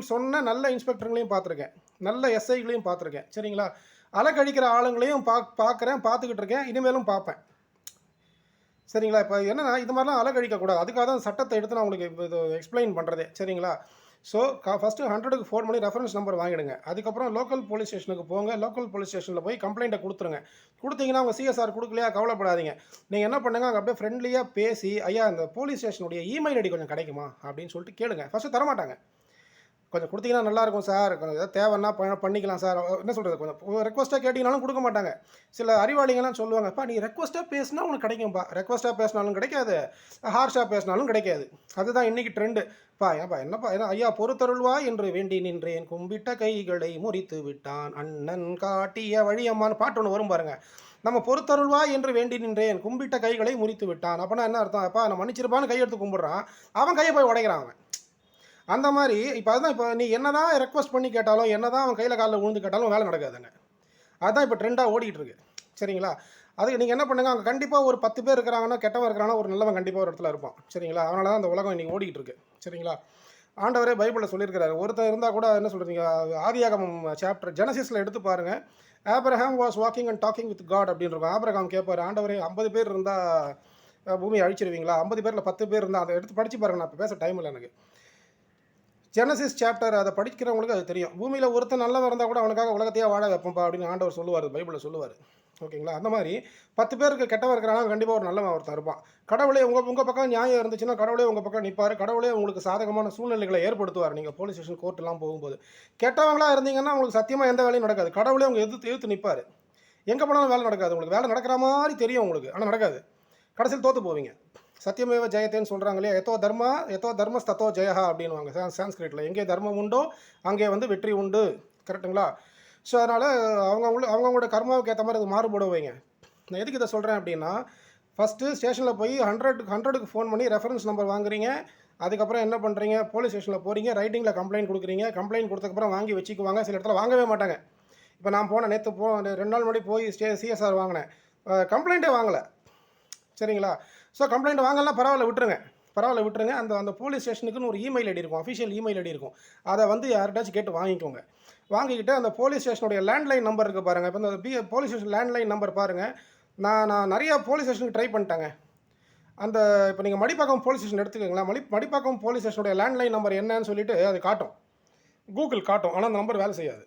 சொன்ன நல்ல இன்ஸ்பெக்டருங்களையும் பார்த்துருக்கேன். நல்ல எஸ்ஐகளையும் பார்த்துருக்கேன். சரிங்களா? அலக்கழிக்கிற ஆளுங்களையும் பார்க்குறேன், பார்த்துக்கிட்டு இருக்கேன். இனிமேலும் பார்ப்பேன். சரிங்களா? இப்போ என்னன்னா, இது மாதிரிலாம் அலக்கழிக்கக்கூடாது. அதுக்காக தான் சட்டத்தை எடுத்து நான் உங்களுக்கு இது எக்ஸ்ப்ளைன் பண்ணுறதே. சரிங்களா? ஸோ ஃபஸ்ட்டு 100க்கு ஃபோன் பண்ணி ரெஃபரன்ஸ் நம்பர் வாங்கிடுங்க. அதுக்கப்புறம் லோக்கல் போலீஸ் ஸ்டேஷனுக்கு போங்க. லோக்கல் போலீஸ் ஸ்டேஷனில் போய் கம்ப்ளைண்ட்டை குடுத்துருங்க. குடுத்தீங்கன்னா அவங்க சிஎஸ்ஆர் குடுக்கலையா கவலைப்படாதீங்க. நீங்க என்ன பண்ணுங்க, அங்க அப்படியே ஃப்ரெண்ட்லியா பேசி, "ஐயா இந்த போலீஸ் ஸ்டேஷனுடைய இமெயில் ஐடி கொஞ்சம் கிடைக்குமா?" அப்படின்னு சொல்லிட்டு கேளுங்க. ஃபர்ஸ்ட்டு தரமாட்டாங்க. "கொஞ்சம் குடுத்தீங்கன்னா நல்லாயிருக்கும் சார். கொஞ்சம் ஏதாவது தேவைன்னா பண்ணிக்கலாம் சார்." என்ன சொல்றது, கொஞ்சம் ரெக்வெஸ்ட்டா கேட்டீங்கனாலும் குடுக்க மாட்டாங்க. சில அறிவாளிங்கலாம் சொல்லுவாங்க, "அப்பா நீ ரெக்வெஸ்ட்டா பேசினா உனக்கு கிடைக்கும்பா." ரெக்வெஸ்ட்டா பேசினாலும் கிடைக்காது, ஹார்ஷா பேசினாலும் கிடைக்காது. அதுதான் இன்னைக்கு ட்ரெண்டு. ஏன்பா என்னப்பா என்ன ஐயா பொறுத்தருள்வாய் என்று வேண்டி நின்றேன், கும்பிட்ட கைகளை முறித்து விட்டான் அண்ணன் காட்டிய வழியம்மான்னு பாட்டு ஒன்று வரும் பாருங்க. நம்ம பொறுத்தருள்வாய் என்று வேண்டி நின்றேன், கும்பிட்ட கைகளை முறித்து விட்டான். அப்பனா என்ன அர்த்தம்? அப்பா நான் மன்னிச்சிருப்பான்னு கையெடுத்து கும்பிடுறான், அவன் கையை போய் உடைக்கிறான் அவன். அந்த மாதிரி இப்போ அதுதான், இப்போ நீ என்னதான் ரெக்வஸ்ட் பண்ணி கேட்டாலும், என்னதான் அவன் கையில் காலில் விழுந்து கேட்டாலும் வேலை நடக்காதுங்க. அதுதான் இப்போ ட்ரெண்டாக ஓடிட்டு இருக்கு. சரிங்களா? அதுக்கு நீங்கள் என்ன பண்ணுங்க, அங்கே கண்டிப்பாக ஒரு 10 பேர் இருக்கிறாங்கன்னா, கெட்டவன் இருக்கிறாங்கன்னா ஒரு நல்லவன் கண்டிப்பாக ஒரு இடத்துல இருப்பான். சரிங்களா? அதனால தான் அந்த உலகம் இன்னைக்கு ஓடிட்டு இருக்கு. சரிங்களா? ஆண்டவரே பைபிளில் சொல்லியிருக்கிறாரு. ஒருத்தர் இருந்தால் கூட என்ன சொல்கிறீங்க, ஆதியாகமம் சாப்டர் ஜெனசிஸில் எடுத்து பாருங்க. Abraham was walking and talking with God அப்படின்னு இருக்கும். ஆப்ரஹாம் கேட்பார், ஆண்டவரே 50 பேர் இருந்தால் பூமியை அழிச்சிருவீங்களா? 50 பேரில் 10 பேர் இருந்தால் அதை எடுத்து படித்து பாருங்க. நான் இப்போ பேச டைம் இல்லை எனக்கு. ஜெனசிஸ் சாப்டர் அதை படிக்கிறவங்களுக்கு அது தெரியும். பூமியில் ஒருத்தன் நல்லவன் இருந்தால் கூட அவனுக்காக உலகத்தையே வாழ வைப்போம்ப்பா அப்படின்னு ஆண்டவர் சொல்லுவார், பைபிளில் சொல்லுவார். ஓகேங்களா? அந்த மாதிரி 10 பேருக்கு கெட்டவன் இருக்கிறாங்க, கண்டிப்பாக ஒரு நல்லவன் ஒருத்தன் இருப்பான். கடவுளே உங்கள் பக்கம் நியாயம் இருந்துச்சுன்னா கடவுளே உங்கள் பக்கம் நிற்பார். கடவுளே உங்களுக்கு சாதகமான சூழ்நிலைகளை ஏற்படுத்துவார். நீங்கள் போலீஸ் ஸ்டேஷன் கோர்ட்டெல்லாம் போகும்போது கெட்டவங்களாக இருந்தீங்கன்னா உங்களுக்கு சத்தியமாக எந்த வேலையும் நடக்காது. கடவுளே உங்கள் எதிர்த்து நிற்பார். எங்கே போனாலும் வேலை நடக்காது. உங்களுக்கு வேலை நடக்கிற மாதிரி தெரியும் உங்களுக்கு, ஆனால் நடக்காது. கடைசியில் தோற்று போவீங்க. சத்தியமேவ ஜெயத்தேன்னு சொல்கிறாங்க இல்லையா? எத்தோ தர்மஸ் தத்தோ ஜெயஹா அப்படின்வாங்க சான்ஸ்கிரிட்டில். எங்கே தர்மம் உண்டோ அங்கே வெற்றி உண்டு. கரெக்டுங்களா? ஸோ அதனால் அவங்கவுங்களோட கர்மாவுக்கு ஏற்ற மாதிரி அது மாறுபடுவீங்க. நான் எதுக்கு இதை சொல்கிறேன் அப்படின்னா, ஃபஸ்ட்டு ஸ்டேஷனில் போய் 100க்கு ஃபோன் பண்ணி ரெஃபரன்ஸ் நம்பர் வாங்குறீங்க. அதுக்கப்புறம் என்ன பண்ணுறீங்க, போலீஸ் ஸ்டேஷனில் போகிறீங்க, ரைட்டிங்கில் கம்ப்ளைண்ட் கொடுக்குறீங்க. கம்ப்ளைண்ட் கொடுத்ததுக்கப்புறம் வாங்கி வச்சுக்குவாங்க. சில இடத்துல வாங்கவே மாட்டாங்க. இப்போ நான் நேற்று 2 நாள் முன்னாடி போய் சிஎஸ்ஆர் வாங்கினேன். கம்ப்ளைண்ட்டே வாங்கலை. சரிங்களா? ஸோ கம்ப்ளைண்ட் வாங்கலாம், பரவாயில்ல விட்டுருங்க. அந்த போலீஸ் ஸ்டேஷனுக்குன்னு ஒரு இமெயில் ஐடி இருக்கும், அஃபிஷியல் இமெயில் ஐடி இருக்கும். அதை யார்கிட்டாச்சும் கேட்டு வாங்கிக்கோங்க. வாங்கிக்கிட்டு அந்த போலீஸ் ஸ்டேஷனுடைய லேண்ட்லைன் நம்பர் இருக்குது பாருங்கள். இப்போ இந்த போலீஸ் ஸ்டேஷன் லேண்ட்லைன் நம்பர் பாருங்கள். நான் நிறையா போலீஸ் ஸ்டேஷனுக்கு ட்ரை பண்ணிட்டேங்க. இப்போ நீங்கள் மடிப்பாக்கம் போலீஸ் ஸ்டேஷன் எடுத்துக்கோங்களேன். மடிப்பாக்கம் போலீஸ் ஸ்டேஷனுடைய லேண்ட்லைன் நம்பர் என்னன்னு சொல்லிட்டு அது காட்டும், கூகுள் காட்டும். ஆனால் அந்த நம்பர் வேலை செய்யாது.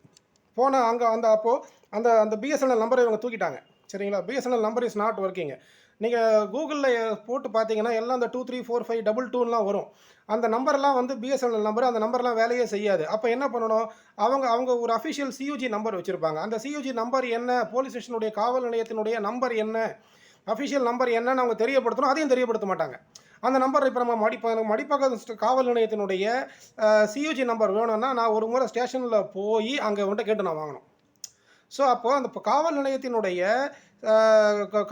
போனால் அந்த பிஎஸ்என்எல் நம்பரை இவங்க தூக்கிட்டாங்க. சரிங்களா? BSNL number is not working. நீங்கள் கூகுளில் போட்டு பார்த்தீங்கன்னா எல்லாம் அந்த 234522லாம் வரும். அந்த நம்பர்லாம் பிஎஸ்என்எல் நம்பர். அந்த நம்பர்லாம் வேலையே செய்யாது. அப்போ என்ன பண்ணணும், அவங்க ஒரு அஃபிஷியல் சியூஜி நம்பர் வச்சுருப்பாங்க. அந்த சியூஜி நம்பர் என்ன, போலீஸ் ஸ்டேஷனுடைய காவல் நிலையத்தினுடைய நம்பர் என்ன, அஃபிஷியல் நம்பர் என்னன்னு அவங்க தெரியப்படுத்தணும். அதையும் தெரியப்படுத்த மாட்டாங்க. அந்த நம்பர் இப்போ நம்ம மடிப்பாக்கம் காவல் நிலையத்தினுடைய சியூஜி நம்பர் வேணும்னா நான் ஒரு முறை ஸ்டேஷனில் போய் அங்கே கேட்டு நான் வாங்கணும். ஸோ அப்போது அந்த காவல் நிலையத்தினுடைய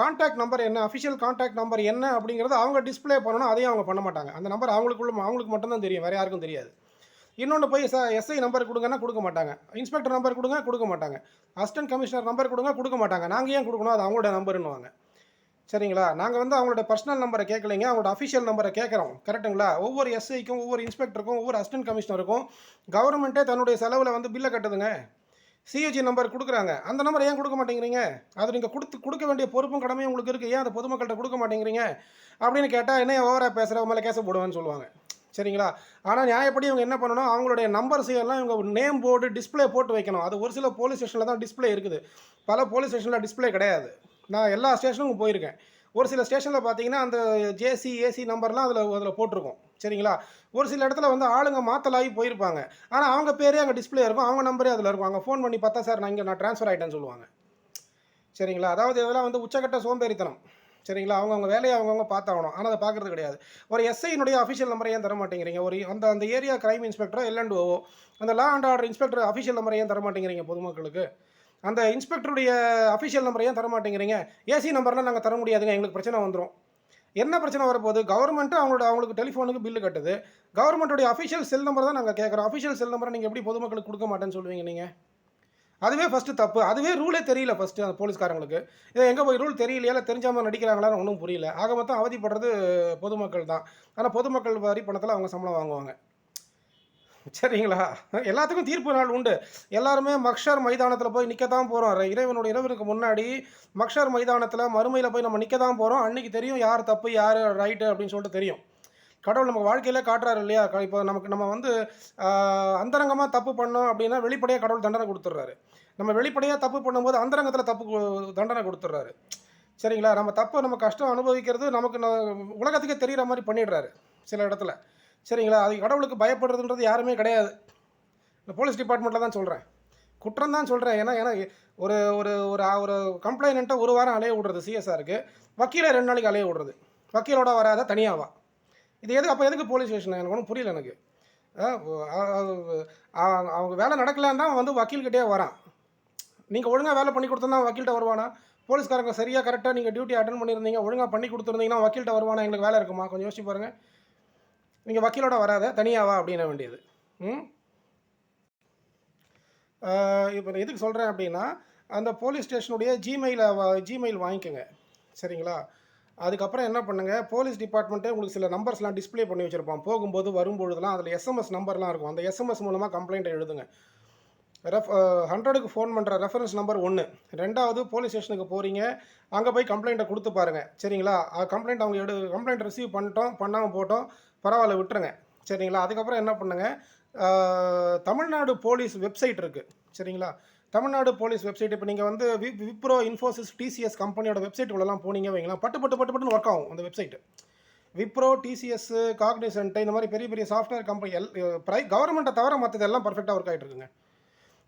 கான்டாக்ட் நம்பர் என்ன, அஃபிஷியல் கான்டாக்ட் நம்பர் என்ன அப்படிங்கிறத அவங்க டிஸ்பிளே பண்ணணும். அதையும் அவங்க பண்ண மாட்டாங்க. அந்த நம்பர் அவங்களுக்கு மட்டும்தான் தெரியும், வேறு யாருக்கும் தெரியாது. இன்னொன்று போய் எஸ்ஐ நம்பர் கொடுங்கன்னா கொடுக்க மாட்டாங்க. இன்ஸ்பெக்டர் நம்பர் கொடுக்க மாட்டாங்க. அசிஸ்டன்ட் கமிஷனர் நம்பர் கொடுக்க மாட்டாங்க. நாங்கள் ஏன் கொடுக்கணும், அது அவங்களோட நம்பருன்னுவாங்க. சரிங்களா? நாங்கள் அவங்களோட பர்சனல் நம்பரை கேட்கலைங்க, அவங்களோட அஃபிஷியல் நம்பரை கேட்குறோம். கரெக்டுங்களா? ஒவ்வொரு எஸ்ஐக்கும், ஒவ்வொரு இன்ஸ்பெக்டருக்கும், ஒவ்வொரு அசிஸ்டன்ட் கமிஷனருக்கும் கவர்மெண்ட்டே தன்னுடைய செலவில் பில்லை கட்டுதுங்க. சியூஜி நம்பர் கொடுக்குறாங்க. அந்த நம்பரை ஏன் கொடுக்க மாட்டேங்கிறீங்க? அது நீங்கள் கொடுக்க வேண்டிய பொறுப்பும் கடமையும் உங்களுக்கு இருக்குது. ஏன் அந்த பொதுமக்கள்கிட்ட கொடுக்க மாட்டேங்கிறீங்க அப்படின்னு கேட்டால், என்ன ஓவராக பேசுகிற மேலே கேச போடுவேன்னு சொல்லுவாங்க. சரிங்களா? ஆனால் நியாயப்படி இவங்க என்ன பண்ணணும், அவங்களுடைய நம்பர்ஸ் எல்லாம் இவங்க நேம் போர்டு டிஸ்பிளே போட்டு வைக்கணும். அது ஒரு சில போலீஸ் ஸ்டேஷனில் தான் டிஸ்பிளே இருக்குது, பல போலீஸ் ஸ்டேஷனில் டிஸ்பிளே கிடையாது. நான் எல்லா ஸ்டேஷனுக்கும் போயிருக்கேன். ஒரு சில ஸ்டேஷனில் பார்த்தீங்கன்னா அந்த ஏசி நம்பர்லாம் அதில் போட்டிருக்கும். சரிங்களா? ஒரு சில இடத்துல ஆளுங்க மாற்றலாகி போயிருப்பாங்க. ஆனால் அவங்க பேரே அங்கே டிஸ்பிளே இருக்கும், அவங்க நம்பரே அதில் இருக்கும். அங்கே ஃபோன் பண்ணி பார்த்தா, சார் நான் ட்ரான்ஸ்ஃபர் ஆகிட்டேன்னு சொல்லுவாங்க. சரிங்களா? அதாவது இதெல்லாம் உச்சக்கட்ட சோம்பேறித்தனம். சரிங்களா? அவங்கவுங்க வேலையை அவங்கவுங்க பார்த்தாகணும். ஆனால் அதை பார்க்குறது கிடையாது. ஒரு எஸ்ஐனுடைய அஃபிஷியல் நம்பரை ஏன் தர மாட்டேங்கிறீங்க? அந்த ஏரியா கிரைம் இன்ஸ்பெக்டரோ L&O அந்த law and order inspector official நம்பரை ஏன் தர மாட்டேங்கிறீங்க பொதுமக்களுக்கு? அந்த இன்ஸ்பெக்டருடைய அஃபிஷியல் நம்பரை ஏன் தர மாட்டேங்கிறீங்க? ஏசி நம்பர்லாம் நாங்கள் தர முடியாதுங்க, எங்களுக்கு பிரச்சனை வந்துடும். என்ன பிரச்சனை வரப்போகுது? கவர்மெண்ட்டு அவங்களுக்கு டெலிஃபோனுக்கு பில்லு கட்டுது. கவர்மெண்ட்டுடைய அஃபிஷியல் செல் நம்பர் தான் நாங்கள் கேட்குறோம். அஃபிஷியல் செல் நம்பரை நீங்கள் எப்படி பொதுமக்களுக்கு கொடுக்க மாட்டேன்னு சொல்லுவீங்க நீங்கள்? அதுவே ஃபஸ்ட்டு தப்பு. அதுவே ரூலே தெரியல ஃபஸ்ட்டு அந்த போலீஸ்காரங்களுக்கு. இதை எங்கே போய் ரூல் தெரியலையா, இல்லை தெரிஞ்சாமல் நடிக்கிறாங்களான்னு ஒன்றும் புரியல. ஆக மொத்தம் அவதிப்படுறது பொதுமக்கள் தான். ஆனால் பொதுமக்கள் வரி பணத்தில் அவங்க சம்பளம் வாங்குவாங்க. சரிங்களா? எல்லாத்துக்கும் தீர்ப்பு நாள் உண்டு. எல்லாருமே மக்ஷர் மைதானத்தில் போய் நிற்க தான் போகிறோம். இறைவனுக்கு முன்னாடி மக்ஷர் மைதானத்தில் மறுமையில் போய் நம்ம நிற்க தான் போகிறோம். அன்றைக்கி தெரியும் யார் தப்பு யார் ரைட்டு அப்படின்னு சொல்லிட்டு தெரியும். கடவுள் நம்ம வாழ்க்கையில் காட்டுறாரு இல்லையா? இப்போ நம்ம வந்து அந்தரங்கமாக தப்பு பண்ணோம் அப்படின்னா வெளிப்படையாக கடவுள் தண்டனை கொடுத்துட்றாரு. நம்ம வெளிப்படையாக தப்பு பண்ணும்போது அந்தரங்கத்தில் தண்டனை கொடுத்துட்றாரு. சரிங்களா? நம்ம தப்பு நம்ம கஷ்டம் அனுபவிக்கிறது நமக்கு உலகத்துக்கே தெரிகிற மாதிரி பண்ணிடுறாரு சில இடத்துல. சரிங்களா? அது கடவுளுக்கு பயப்படுறதுன்றது யாருமே கிடையாது. இந்த போலீஸ் டிபார்ட்மெண்ட்டில் தான் சொல்கிறேன், குற்றம் தான் சொல்கிறேன். ஏன்னா ஒரு ஒரு ஒரு ஒரு கம்ப்ளைண்ட்டை ஒரு வாரம் அலைய விடுறது சிஎஸ்ஆருக்கு, வக்கீலை 2 நாளைக்கு அலைய விடுறது. வக்கீலோட வராத தனியாவா? இது எதுக்கு போலீஸ் ஸ்டேஷன்? எனக்கு ஒன்றும் புரியல. எனக்கு அவங்க வேலை நடக்கலான்னு தான் வந்து வக்கீல்கிட்டே வரான். நீங்கள் ஒழுங்காக வேலை பண்ணி கொடுத்தா வக்கீல்கிட்ட வருவானா? போலீஸ்காரங்க சரியாக கரெக்டாக நீங்கள் டியூட்டி அட்டன் பண்ணியிருந்தீங்க, ஒழுங்காக பண்ணி கொடுத்துருந்தீங்கன்னா வக்கீல்கிட்ட வருவானா? எங்களுக்கு வேலை இருக்குமா? கொஞ்சம் யோசிச்சு பாருங்கள். நீங்கள் வக்கீலோட வராத தனியாவா அப்படின்ன வேண்டியது. இப்போ எதுக்கு சொல்கிறேன் அப்படின்னா, அந்த போலீஸ் ஸ்டேஷனுடைய ஜிமெயில் வாங்கிக்கோங்க. சரிங்களா? அதுக்கப்புறம் என்ன பண்ணுங்கள், போலீஸ் டிபார்ட்மெண்ட்டே உங்களுக்கு சில நம்பர்ஸ்லாம் டிஸ்பிளே பண்ணி வச்சுருப்பான். போகும்போது வரும்பொழுதுலாம் அதில் எஸ்எம்எஸ் நம்பர்லாம் இருக்கும். அந்த எஸ்எம்எஸ் மூலமாக கம்ப்ளைண்ட்டை எழுதுங்க. 100க்கு ஃபோன் பண்ணுற ரெஃபரன்ஸ் நம்பர் 1. 2வது போலீஸ் ஸ்டேஷனுக்கு போகிறீங்க, அங்கே போய் கம்ப்ளைண்ட்டை கொடுத்து பாருங்கள். சரிங்களா? கம்ப்ளைண்ட் அவங்க கம்ப்ளைண்ட் ரிசீவ் பண்ணாமல் போட்டோம், பரவாயில்ல விட்டுருங்க. சரிங்களா? அதுக்கப்புறம் என்ன பண்ணுங்கள், தமிழ்நாடு போலீஸ் வெப்சைட் இருக்குது. சரிங்களா? தமிழ்நாடு போலீஸ் வெப்சைட் இப்போ நீங்கள் வந்து விப்ரோ, இன்ஃபோசிஸ், டிசிஎஸ் கம்பெனியோட வெப்சைட்டுக்குள்ளெல்லாம் போனீங்க வைங்களா, பட்டுன்னு ஒர்க் ஆகும் அந்த வெப்சைட்டு. விப்ரோ, டிசிஎஸ், காக்னிசன்ட் இந்த மாதிரி பெரிய பெரிய சாஃப்ட்வேர் கம்பெனி கவர்மெண்ட்டை தவிர மற்றது எல்லாம் பர்ஃபெக்டாக ஒர்க் ஆகிட்டு இருக்குங்க.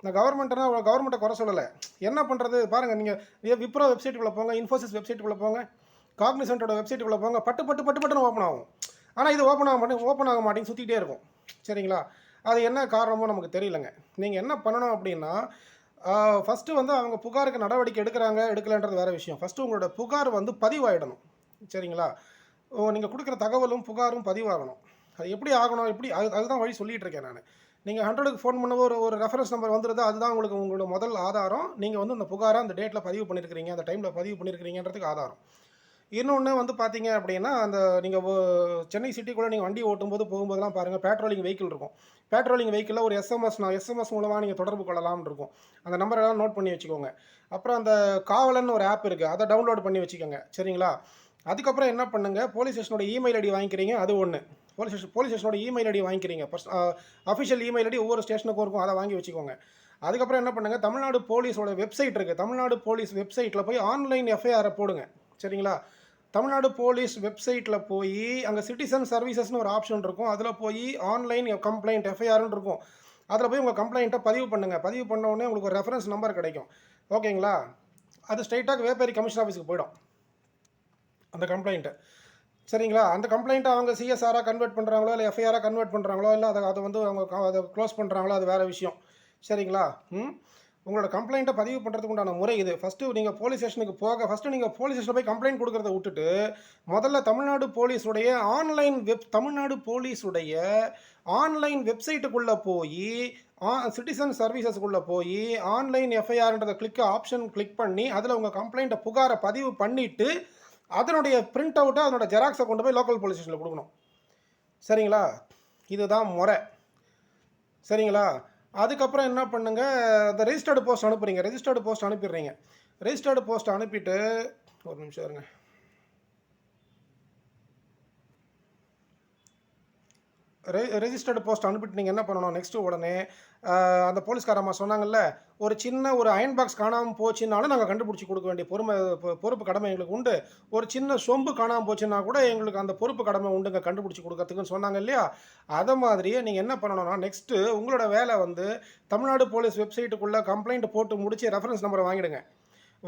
இந்த கவர்மெண்ட்டை குறை சொல்லலை. என்ன பண்ணுறது பாருங்கள், நீங்கள் விப்ரோ வெப்சைட்டுக்குள்ளே போங்க, இன்ஃபோசிஸ் வெப்சைட்டுக்குள்ளே போங்க, காக்னிசன்ட்டோட வெப்சைட்டுக்குள்ளே போங்க, பட்டுன்னு ஓப்பன் ஆகும். ஆனால் இது ஓப்பன் ஆக மாட்டேங்குது, சுற்றிக்கிட்டே இருக்கும். சரிங்களா? அது என்ன காரணமோ நமக்கு தெரியலங்க. நீங்கள் என்ன பண்ணணும் அப்படின்னா, ஃபஸ்ட்டு வந்து அவங்க புகாருக்கு நடவடிக்கை எடுக்கலைன்றது வேறு விஷயம். ஃபஸ்ட்டு உங்களோட புகார் வந்து பதிவாயிடணும். சரிங்களா? நீங்கள் கொடுக்குற தகவலும் புகாரும் பதிவாகணும். அது எப்படி ஆகணும், அதுதான் வழி சொல்லிகிட்டு இருக்கேன் நான். நீங்கள் 100க்கு ஃபோன் பண்ணும்போது ஒரு ரெஃபரன்ஸ் நம்பர் வந்துடுது, அதுதான் உங்களோட முதல் ஆதாரம். நீங்கள் வந்து அந்த புகாரை அந்த டேட்டில் பதிவு பண்ணியிருக்கிறீங்க, அந்த டைமில் பதிவு பண்ணியிருக்கிறீங்கன்றதுக்கு ஆதாரம். இன்னொன்று வந்து பார்த்தீங்க அப்படின்னா, அந்த நீங்கள் சென்னை சிட்டிக்குள்ளே நீங்கள் வண்டி ஓட்டும்போது போகும்போதெல்லாம் பாருங்கள், பேட்ரோலிங் வெஹிக்கிள் இருக்கும். பேட்ரோலிங் வெஹிக்கிளில் ஒரு எஸ்எம்எஸ் மூலமாக நீங்கள் தொடர்பு கொள்ளலாம்னு இருக்கும். அந்த நம்பரெல்லாம் நோட் பண்ணி வச்சுக்கோங்க. அப்புறம் அந்த காவலன்னு ஒரு ஆப் இருக்குது, அதை டவுன்லோட் பண்ணி வச்சுக்கோங்க. சரிங்களா? அதுக்கப்புறம் என்ன பண்ணுங்கள், போலீஸ் ஸ்டேஷனோட இமெயில் ஐடி வாங்கிக்கிறீங்க, அது ஒன்று. போலீஸ் ஸ்டேஷனோட இமெயில் ஐடி வாங்கிக்கிறீங்க. அஃபிஷியல் இமெயில் ஐடி ஒவ்வொரு ஸ்டேஷனுக்கும் இருக்கும், அதை வாங்கி வச்சுக்கோங்க. அதுக்கப்புறம் என்ன பண்ணுங்கள், தமிழ்நாடு போலீஸோட வெப்சைட் இருக்குது, தமிழ்நாடு போலீஸ் வெப்சைட்டில் போய் ஆன்லைன் எஃப்ஐஆரை போடுங்க. சரிங்களா? தமிழ்நாடு போலீஸ் வெப்சைட்டில் போய் அங்கே சிட்டிசன் சர்வீசஸ்னு ஒரு ஆப்ஷன் இருக்கும், அதில் போய் ஆன்லைன் கம்ப்ளைண்ட் எஃப்ஐஆர்னு இருக்கும். அதில் போய் உங்கள் கம்ப்ளைண்ட்டை பதிவு பண்ணுங்கள். பதிவு பண்ண உடனே உங்களுக்கு ஒரு ரெஃபரன்ஸ் நம்பர் கிடைக்கும். ஓகேங்களா? அது ஸ்ட்ரைட்டாக வேப்பேரி கமிஷன் ஆஃபீஸுக்கு போயிடும் அந்த கம்ப்ளைண்ட்டு. சரிங்களா? அந்த கம்ப்ளைண்ட்டை அவங்க சிஎஸ்ஆராக கன்வெர்ட் பண்ணுறாங்களோ இல்லை எஃப்ஐஆராக கன்வெர்ட் பண்ணுறாங்களோ இல்லை அதை வந்து அவங்க அதை க்ளோஸ் பண்ணுறாங்களோ, அது வேறு விஷயம். சரிங்களா? உங்களோட கம்ப்ளைண்ட்டை பதிவு பண்ணுறதுக்கு உண்டான முறை இது. ஃபஸ்ட்டு நீங்கள் போலீஸ் ஸ்டேஷனுக்கு ஃபஸ்ட்டு நீங்கள் போலீஸ் ஸ்டேஷனில் போய் கம்ப்ளைண்ட் கொடுக்குறத விட்டுட்டு, முதல்ல தமிழ்நாடு போலீஸுடைய ஆன்லைன் வெப்சைட்டுக்குள்ளே போய் சிட்டிசன் சர்வீசஸ்க்குள்ளே போய் ஆன்லைன் எஃப்ஐஆர்ன்றதை ஆப்ஷன் கிளிக் பண்ணி அதில் உங்கள் கம்ப்ளைண்ட்டை புகாரை பதிவு பண்ணிவிட்டு அதனுடைய பிரிண்ட் அவுட்டை அதனோட ஜெராக்ஸை கொண்டு போய் லோக்கல் போலீஸ் ஸ்டேஷனில் கொடுக்கணும். சரிங்களா? இதுதான் முறை. சரிங்களா? அதுக்கப்புறம் என்ன பண்ணுங்கள், இந்த ரெஜிஸ்டர்டு போஸ்ட் அனுப்புகிறீங்க, ரெஜிஸ்டர்டு போஸ்ட் அனுப்பிட்டு ஒரு நிமிஷம் இருங்க. ரெஜிஸ்டர்டு போஸ்ட் அனுப்பிட்டு நீங்கள் என்ன பண்ணணும், நெக்ஸ்ட்டு உடனே அந்த போலீஸ்காரம்மா சொன்னாங்கல்ல, ஒரு அயன் பாக்ஸ் காணாமல் போச்சுன்னாலும் நாங்கள் கண்டுபிடிச்சி கொடுக்க வேண்டிய பொறுப்பு கடமை எங்களுக்கு உண்டு. ஒரு சின்ன சொம்பு காணாமல் போச்சுன்னா கூட எங்களுக்கு அந்த பொறுப்பு கடமை உண்டுங்க கண்டுபிடிச்சி கொடுக்கறதுக்குன்னு சொன்னாங்க இல்லையா? அதை மாதிரியே நீங்கள் என்ன பண்ணணும்னா, நெக்ஸ்ட்டு உங்களோட வேலை வந்து தமிழ்நாடு போலீஸ் வெப்சைட்டுக்குள்ளே கம்ப்ளைண்ட் போட்டு முடிச்சு ரெஃபரன்ஸ் நம்பரை வாங்கிடுங்க.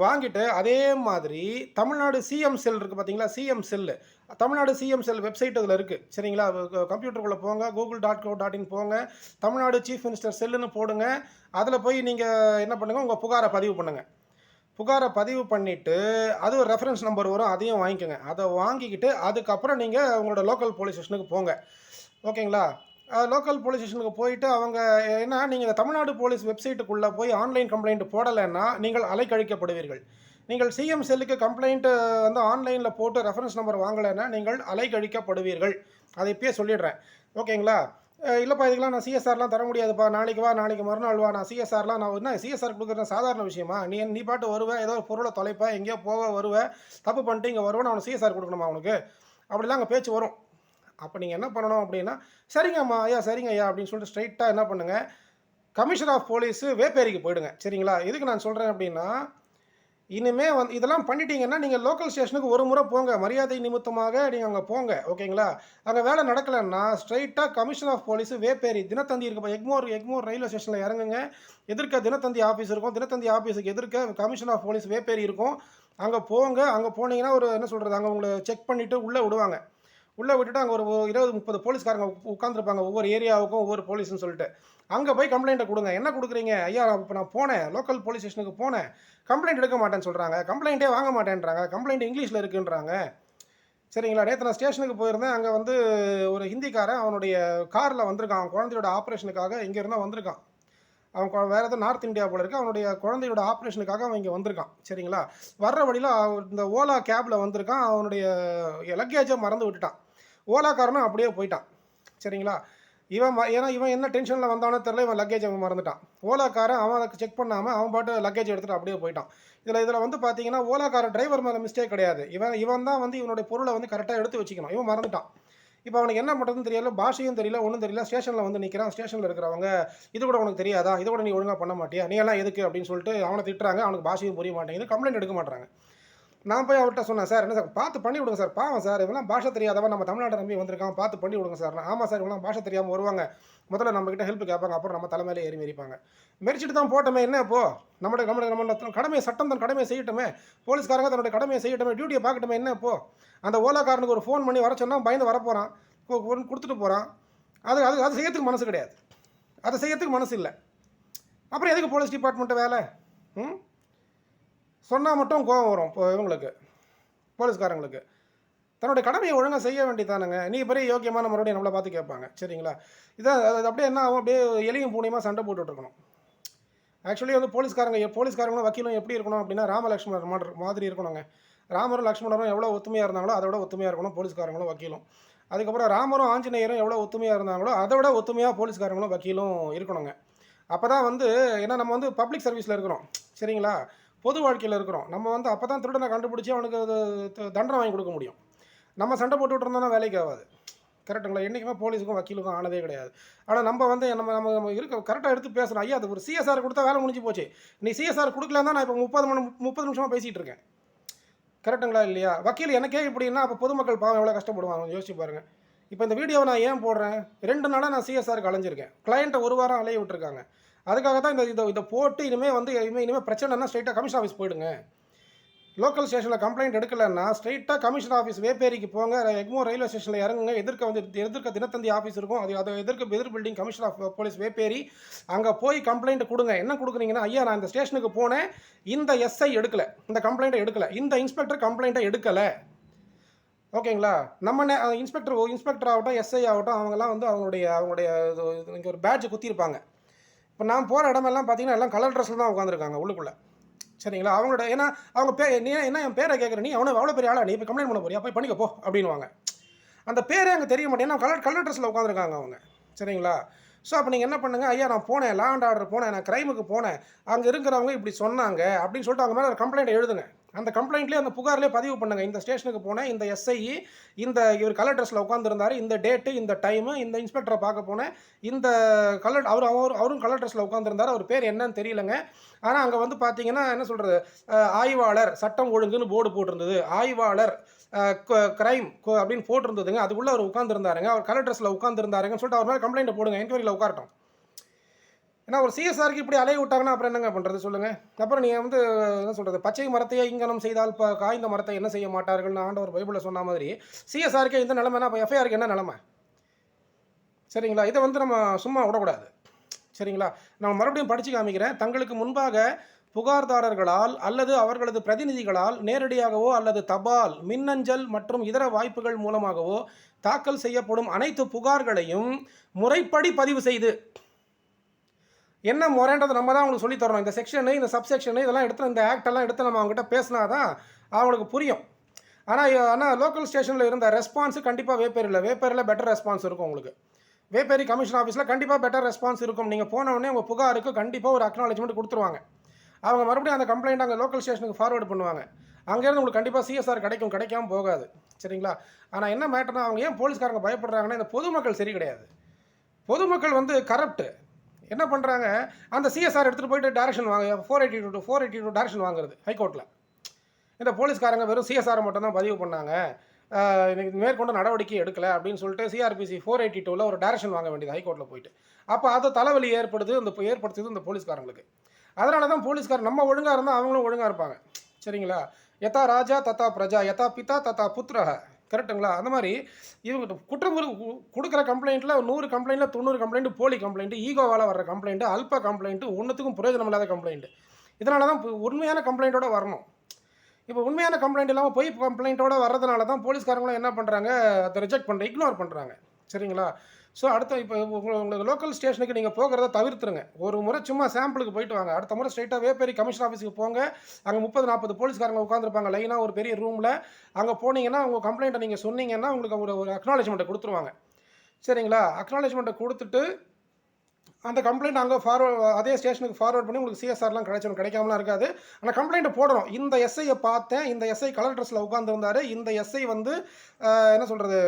வாங்கிட்டு அதே மாதிரி தமிழ்நாடு சிஎம் செல் இருக்குது பார்த்தீங்களா, தமிழ்நாடு சிஎம் செல் வெப்சைட் அதில் இருக்குது. சரிங்களா? கம்ப்யூட்டருக்குள்ளே போங்க, google.co.in போங்க, தமிழ்நாடு சீஃப் மினிஸ்டர் செல்லுன்னு போடுங்க. அதில் போய் நீங்கள் என்ன பண்ணுங்கள், உங்கள் புகாரை பதிவு பண்ணிவிட்டு அது ஒரு ரெஃபரன்ஸ் நம்பர் வரும், அதையும் வாங்கிக்கோங்க. அதை வாங்கிக்கிட்டு அதுக்கப்புறம் நீங்கள் உங்களோட லோக்கல் போலீஸ் ஸ்டேஷனுக்கு போங்க. ஓகேங்களா? லோக்கல் போலீஸ் ஸ்டேஷனுக்கு போயிட்டு அவங்க ஏன்னா நீங்கள் தமிழ்நாடு போலீஸ் வெப்சைட்டுக்குள்ளே போய் ஆன்லைன் கம்ப்ளைண்ட் போடலைன்னா நீங்கள் அலைக்கழிக்கப்படுவீர்கள். நீங்கள் சிஎம் செல்லுக்கு கம்ப்ளைண்ட்டு வந்து ஆன்லைனில் போட்டு ரெஃபரன்ஸ் நம்பர் வாங்கலைன்னா நீங்கள் அலைக்கழிக்கப்படுவீர்கள். அதை இப்பயே சொல்லிடுறேன். ஓகேங்களா? இல்லைப்பா இதுக்கெல்லாம் நான் சிஎஸ்ஆர்லாம் தர முடியாதுப்பா, நாளைக்கு வா, நாளைக்கு மறுநாள் வா, நான் சிஎஸ்ஆர்லாம் நான் என்ன சிஎஸ்ஆர் கொடுக்குறது சாதாரண விஷயமா? நீ பாட்டு வருவேன், ஏதோ ஒரு பொருளை தொலைப்ப, எங்கேயோ போக வருவேன், தப்பு பண்ணிட்டு இங்கே வருவேன், அவனுக்கு சிஎஸ்ஆர் கொடுக்கணுமா அவனுக்கு? அப்படிலாம் அங்கே பேச்சு வரும். அப்போ நீங்கள் என்ன பண்ணணும் அப்படின்னா, சரிங்கம்மா ஐயா சரிங்க ஐயா அப்படின்னு சொல்லிட்டு ஸ்ட்ரைட்டாக என்ன பண்ணுங்கள், கமிஷனர் ஆஃப் போலீஸு வேப்பேரிக்கு போயிடுங்க. சரிங்களா? எதுக்கு நான் சொல்கிறேன் அப்படின்னா, இனிமே வந்து இதெல்லாம் பண்ணிட்டீங்கன்னா நீங்கள் லோக்கல் ஸ்டேஷனுக்கு ஒரு முறை போங்க, மரியாதை நிமித்தமாக நீங்கள் அங்கே போங்க. ஓகேங்களா? அங்கே வேலை நடக்கலைன்னா ஸ்ட்ரைட்டாக commissioner of police Vepery Dinathanthi இருக்கப்போ எக்மோர் ரயில்வே ஸ்டேஷனில் இறங்குங்க. எதிர்க்க தினத்தந்தி ஆஃபீஸ் இருக்கும். தினத்தந்தி ஆஃபீஸுக்கு எதிர்க்க கமிஷனர் ஆஃப் போலீஸ் வேப்பேரி இருக்கும். அங்கே போங்க. அங்கே போனீங்கன்னா ஒரு என்ன சொல்கிறது, அங்கே உங்களை செக் பண்ணிவிட்டு உள்ளே விடுவாங்க. உள்ளே விட்டுட்டு அங்கே ஒரு 20-30 போலீஸ்காரங்க உட்காந்துருப்பாங்க, ஒவ்வொரு ஏரியாவுக்கும் ஒவ்வொரு போலீஸ்னு சொல்லிட்டு. அங்கே போய் கம்ப்ளைண்ட்டை கொடுங்க. என்ன கொடுக்குறீங்க? ஐயா இப்போ நான் போனேன், லோக்கல் போலீஸ் ஸ்டேஷனுக்கு போனேன், கம்ப்ளைண்ட் எடுக்க மாட்டேன்னு சொல்கிறாங்க, கம்ப்ளைண்ட்டே வாங்க மாட்டேன்றாங்க, கம்ப்ளைண்ட் இங்கிலீஷில் இருக்குன்றாங்க. சரிங்களா? நேற்று நான் ஸ்டேஷனுக்கு போயிருந்தேன். அங்கே வந்து ஒரு ஹிந்திக்காரன் அவனுடைய காரில் வந்திருக்கான், அவன் குழந்தையோட ஆப்ரேஷனுக்காக இங்கே இருந்தால் வந்திருக்கான். அவன் வேறு எதாவது நார்த் இந்தியா போல இருக்குது. அவனுடைய குழந்தையோட ஆப்ரேஷனுக்காக அவன் இங்கே வந்திருக்கான். சரிங்களா? வர்ற வழியில் இந்த ஓலா கேபில் வந்திருக்கான். அவனுடைய லக்கேஜை மறந்து விட்டுட்டான். ஓலாக்காரனும் அப்படியே போயிட்டான். சரிங்களா? ஏன்னா இவன் என்ன டென்ஷனில் வந்தானோ தெரில, இவன் லக்கேஜ் அவன் மறந்துட்டான். ஓலாக்காரன் அவன் அதை செக் பண்ணாமல் அவன் பாட்டு லக்கேஜ் எடுத்துகிட்டு அப்படியே போயிட்டான். இதில் வந்து பார்த்தீங்கன்னா ஓலாக்கார டிரைவர் மேலே மிஸ்டேக் கிடையாது. இவன் தான் வந்து இவனுடைய பொருளை வந்து கரெக்டாக எடுத்து வச்சுக்கணும். இவன் மறந்துட்டான். இப்போ அவனுக்கு என்ன பண்ணுறதுன்னு தெரியல, பாஷையும் தெரியல, ஒன்றும் தெரியல. ஸ்டேஷனில் வந்து நிற்கிறான். ஸ்டேஷனில் இருக்கிறவங்க இது கூட உனக்கு தெரியாதா, இது கூட நீ ஒழுங்காக பண்ண மாட்டியா, நீ எல்லாம் எதுக்கு அப்படின்னு சொல்லிட்டு அவனை திட்டுறாங்க. அவனுக்கு பாஷையும் புரிய மாட்டேங்குது, கம்ப்ளைண்ட் எடுக்க மாட்டாங்க. நான் போய் அவர்கிட்ட சொன்னேன், சார் என்ன சார் பார்த்து பண்ணி விடுங்க சார், பாவம் சார் இவெல்லாம் பாஷை தெரியாதவன் நம்ம தமிழ்நாட்டை நம்பி வந்திருக்கான், பார்த்து பண்ணி விடுங்க சார். ஆமாம் சார் இவெல்லாம் பாஷை தெரியாமல் வருவாங்க, முதல்ல நம்மக்கிட்ட ஹெல்ப் கேட்பாங்க, அப்புறம் நம்ம தலைமையிலே ஏறி மெரிப்பாங்க. மெரிச்சிட்டு தான் போட்டோமே, என்ன இப்போ நம்ம கடமையை சட்டம் தன் கடமையை செய்யட்டுமே, போலீஸ்காரங்க தன்னுடைய கடமையை செய்யட்டுமே, டியூட்டியை பார்க்கட்டுமே. என்ன இப்போ அந்த ஓலாக்காரனுக்கு ஒரு ஃபோன் பண்ணி வர சொன்னால் பயந்து வரப்போகிறான், கொடுத்துட்டு போகிறான். அது செய்யறதுக்கு மனசு கிடையாது, அதை செய்யறதுக்கு மனசு இல்லை. அப்புறம் எதுக்கு போலீஸ் டிபார்ட்மெண்ட்டு வேலை? சொன்னால் மட்டும் கோபம் வரும் இப்போ இவங்களுக்கு, போலீஸ்காரங்களுக்கு. தன்னுடைய கடமையை ஒழுங்காக செய்ய வேண்டியதானுங்க. நீ பெரிய யோக்கியமான மறுபடியும் நம்மளை பார்த்து கேட்பாங்க. சரிங்களா? இதான் அது அப்படியே என்ன ஆகும், அப்படியே எலியும் பூனையுமா சண்டை போட்டுட்ருக்கணும். ஆக்சுவலி வந்து போலீஸ்காரங்களும் வக்கீலும் எப்படி இருக்கணும் அப்படின்னா ராமலக்ஷ்மணர் மாதிரி இருக்கணுங்க. ராமரும் லக்ஷ்மணரும் எவ்வளோ ஒத்துமையாக இருந்தாங்களோ அதை விட ஒத்துமையாக இருக்கணும் போலீஸ்காரங்களும் வக்கீலும். அதுக்கப்புறம் ராமரும் ஆஞ்சநேயரும் எவ்வளோ ஒத்துமையாக இருந்தாங்களோ அதை விட ஒத்துமையாக போலீஸ்காரங்களும் வக்கீலும் இருக்கணுங்க. அப்போ தான் வந்து ஏன்னா நம்ம வந்து பப்ளிக் சர்வீஸில் இருக்கிறோம். சரிங்களா? பொது வாழ்க்கையில் இருக்கிறோம். நம்ம வந்து அப்போ தான் திருடனை கண்டுபிடிச்சி அவனுக்கு தண்டனை வாங்கி கொடுக்க முடியும். நம்ம சண்டை போட்டுக்கிட்டு இருந்தோம்னா வேலைக்கு ஆகாது. கரெக்டுங்களா? என்றைக்குமே போலீஸுக்கும் வக்கீலுக்கும் ஆனதே கிடையாது. ஆனால் நம்ம வந்து நம்ம இருக்க கரெக்டாக எடுத்து பேசணும். ஐயா அது ஒரு சிஎஸ்ஆர் கொடுத்தா வேலை முடிஞ்சு போச்சு, நீ சிஎஸ்ஆர் கொடுக்கலன்னு தான் நான் இப்போ 30 நிமிஷமாக பேசிகிட்டு இருக்கேன். கரெக்டுங்களா இல்லையா? வக்கீல் எனக்கே இப்படின்னா அப்போ பொதுமக்கள் பாவம் எவ்வளோ கஷ்டப்படுவாங்க யோசிச்சு பாருங்கள். இப்போ இந்த வீடியோவை நான் ஏன் போடுறேன், 2 நாளாக நான் சிஎஸ்ஆருக்கு அலைஞ்சிருக்கேன். கிளையண்ட்டை 1 வாரம் அலைய விட்டுருக்காங்க. அதுக்காக தான் இதை போட்டு இனிமேல் பிரச்சனைனா ஸ்ட்ரைட்டாக கமிஷன் ஆஃபீஸ் போயிடுங்க. லோக்கல் ஸ்டேஷனில் கம்ப்ளைண்ட் எடுக்கலைன்னா ஸ்ட்ரைட்டாக கமிஷன் ஆஃபீஸ் வேப்பேரிக்கு போங்க. எக்மோர் ரயில்வே ஸ்டேஷனில் இறங்குங்க. எதிர்க்க தினத்தந்தி ஆஃபீஸ் இருக்கும். அது எதிர் building commissioner of police Vepery. அங்கே போய் கம்ப்ளைண்ட் கொடுங்க. என்ன கொடுக்குறீங்கன்னா, ஐயா நான் இந்த ஸ்டேஷனுக்கு போனேன், இந்த எஸ்ஐ எடுக்கலை, இந்த கம்ப்ளைண்ட்டை எடுக்கலை, இந்த இன்ஸ்பெக்டர் கம்ப்ளைண்ட்டை எடுக்கலை. ஓகேங்களா? நம்ம இன்ஸ்பெக்டர் ஆகட்டும், எஸ்ஐ ஆகட்டும், அவங்கெல்லாம் வந்து அவங்களுடைய இங்கே ஒரு பேட்ஜ் குத்திருப்பாங்க. இப்போ நான் போகிற இடமெல்லாம் பார்த்தீங்கன்னா எல்லாம் கலர் ட்ரெஸ்ஸில் தான் உட்காந்துருக்காங்க உள்ளுக்குள்ளே. சரிங்களா? அவங்களோட ஏன்னா அவங்க நீ என்ன என் பேரை கேட்குற, நீ அவ்வளோ பெரிய ஆளா, நீ இப்போ கம்ப்ளைண்ட் பண்ண போறியா, போய் பண்ணிக்க போ அப்படின்வாங்க. அந்த பேரே அங்கே தெரிய மாட்டேன்னா கலர் ட்ரெஸ்ஸில் உட்காந்துருக்காங்க அவங்க. சரிங்களா? ஸோ அப்போ நீங்கள் என்ன பண்ணுங்கள், ஐயா நான் போனேன், லா அண்ட் ஆர்டர் போனேன், நான் க்ரைமுக்கு போனேன், அங்கே இருக்கிறவங்க இப்படி சொன்னாங்க அப்படின்னு சொல்லிட்டு அவங்க மேலே ஒரு கம்ப்ளைண்ட் எழுதுங்க. அந்த கம்ப்ளைண்ட்லேயே அந்த புகார்லேயே பதிவு பண்ணுங்கள். இந்த ஸ்டேஷனுக்கு போனேன், இந்த எஸ்ஐ இவர் கலர் ட்ரெஸ்ஸில் உட்காந்துருந்தார், இந்த டேட்டு இந்த டைமு, இந்த இன்ஸ்பெக்டரை பார்க்க போனேன், இந்த அவரும் கலர் ட்ரெஸ்ஸில் உட்காந்துருந்தார், அவர் பேர் என்னன்னு தெரியலங்க. ஆனால் அங்கே வந்து பார்த்தீங்கன்னா என்ன சொல்கிறது, ஆய்வாளர் சட்டம் ஒழுங்குன்னு போர்டு போட்டிருந்தது, ஆய்வாளர் க்ரைம் அப்படின்னு போட்டிருந்ததுங்க. அதுக்குள்ளே அவர் உட்காந்துருந்தாருங்க, அவர் கலர் ட்ரெஸ்ஸில் உட்காந்துருந்தாருங்கன்னு சொல்லிட்டு அவர் மேலே கம்ப்ளைண்ட்டை போடுங்க, என்கொயரியில் உட்காரட்டும். ஏன்னா ஒரு சிஎஸ்ஆருக்கு இப்படி அலைய விட்டாங்கன்னா அப்புறம் என்னங்க பண்ணுறது சொல்லுங்கள்? அப்புறம் நீங்கள் வந்து என்ன சொல்கிறது, பச்சை மரத்தையே இங்கனம் செய்தால் காய்ந்த மரத்தை என்ன செய்ய மாட்டார்கள்னு ஆண்டவர் பைபிளில் சொன்ன மாதிரி சிஎஸ்ஆருக்கே இந்த நிலைமைனா அப்போ எஃப்ஐஆருக்கு என்ன நிலைமை? சரிங்களா? இதை வந்து நம்ம சும்மா விடக்கூடாது. சரிங்களா? நான் மறுபடியும் படித்து காமிக்கிறேன். தங்களுக்கு முன்பாக புகார்தாரர்களால் அல்லது அவர்களது பிரதிநிதிகளால் நேரடியாகவோ அல்லது தபால், மின்னஞ்சல் மற்றும் இதர வாய்ப்புகள் மூலமாகவோ தாக்கல் செய்யப்படும் அனைத்து புகார்களையும் முறைப்படி பதிவு செய்து, என்ன முறைன்றது நம்ம தான் அவங்களுக்கு சொல்லி தரணும். இந்த செக்ஷனு, இந்த சப்செக்ஷனு இதெல்லாம் எடுத்து, இந்த ஆக்டெல்லாம் எடுத்து நம்ம அவங்ககிட்ட பேசினா தான் அவங்களுக்கு புரியும். ஆனால் லோக்கல் ஸ்டேஷனில் இருந்த ரெஸ்பான்ஸு கண்டிப்பாக வேப்பேரியில் பெட்டர் ரெஸ்பான்ஸ் இருக்கும் உங்களுக்கு. வேப்பேரி கமிஷன் ஆஃபீஸில் கண்டிப்பாக பெட்டர் ரெஸ்பான்ஸ் இருக்கும். நீங்கள் போனவுடனே உங்கள் புகாருக்கு கண்டிப்பாக ஒரு அக்னாலஜ்மெண்ட் கொடுத்துருவாங்க. அவங்க மறுபடியும் அந்த கம்ப்ளைண்ட் அங்கே லோக்கல் ஸ்டேஷனுக்கு ஃபார்வர்டு பண்ணுவாங்க. அங்கேருந்து உங்களுக்கு கண்டிப்பாக சிஎஸ்ஆர் கிடைக்காம போகாது. சரிங்களா? ஆனால் என்ன மேட்டர்னா, அவங்க ஏன் போலீஸ்காரங்க பயப்படுறாங்கன்னா, இந்த பொதுமக்கள் சரி கிடையாது. பொதுமக்கள் வந்து கரப்ட்டு. என்ன பண்ணுறாங்க, அந்த சிஎஸ்ஆர் எடுத்துகிட்டு போயிட்டு டேரக்ஷன் வாங்க, 482 டேரக்ஷன் வாங்குறது ஹைகோர்ட்டில். இந்த போலீஸ்காரங்க வெறும் சிஎஸ்ஆர் மட்டும் தான் பதிவு பண்ணாங்க, மேற்கொண்டு நடவடிக்கை எடுக்கலை அப்படின்னு சொல்லிட்டு சிஆர்பிசி 482ல் ஒரு டேரக்ஷன் வாங்க வேண்டியது ஹைகோர்ட்டில் போயிட்டு. அப்போ அது தலைவலி ஏற்படுத்துது இந்த போலீஸ்காரங்களுக்கு. அதனால தான் போலீஸ்காரர் நம்ம ஒழுங்காக இருந்தால் அவங்களும் ஒழுங்காக இருப்பாங்க. சரிங்களா? யதா ராஜா தத்தா பிரஜா, யதா பிதா தத்தா புத்திரஹ. கரெக்டுங்களா? அந்த மாதிரி இவங்க குற்றம் கொடுக்குற கம்ப்ளைண்ட்டில் 100 கம்ப்ளைண்ட்டில் 90 கம்ப்ளைண்ட் போலி கம்ப்ளைண்ட், ஈகோவால் வர்ற கம்ப்ளைண்ட், அல்ப கம்ப்ளைண்ட், ஒன்றுத்துக்கும் பிரயோஜனம் இல்லாத கம்ப்ளைண்ட். இதனால தான் உண்மையான கம்ப்ளைண்ட்டோட வரணும். இப்போ உண்மையான கம்ப்ளைண்ட் இல்லாமல் பொய் கம்ப்ளைண்ட்டோட வர்றதுனால தான் போலீஸ்காரங்களும் என்ன பண்ணுறாங்க, அதை ரிஜெக்ட் பண்ணுற, இக்னோர் பண்ணுறாங்க. சரிங்களா? ஸோ அடுத்த இப்போ உங்களுக்கு லோக்கல் ஸ்டேஷனுக்கு நீங்கள் போகிறத தவிர்த்துருங்க. ஒரு முறை சும்மா சாம்பிளுக்கு போயிட்டு வாங்க. அடுத்த முறை ஸ்ட்ரைட்டாக வேப்பேரி கமிஷன் ஆஃபீஸுக்கு போங்க. அங்கே 30-40 போலீஸ்காரங்க உட்காந்துருப்பாங்க லைனாக ஒரு பெரிய ரூமில். அங்கே போனீங்கன்னா உங்கள் கம்ப்ளைண்ட்டை நீங்கள் சொன்னீங்கன்னா உங்களுக்கு ஒரு அக்னாலேஜ்மெண்ட்டை கொடுத்துருவாங்க. சரிங்களா? அக்னாலேஜ்மெண்ட்டை கொடுத்துட்டு அந்த கம்ப்ளைண்ட் அங்கே அதே ஸ்டேஷனுக்கு ஃபார்வர்ட் பண்ணி உங்களுக்கு சிஎஸ்ஆர்லாம் கிடைக்காமலாம் இருக்காது. ஆனால் கம்ப்ளைண்ட்டை போடணும். இந்த எஸ்ஐயை பார்த்தேன், இந்த எஸ்ஐ கலர் ட்ரெஸ்ஸில் உட்காந்துருந்தார், இந்த எஸ்ஐ வந்து என்ன சொல்கிறது,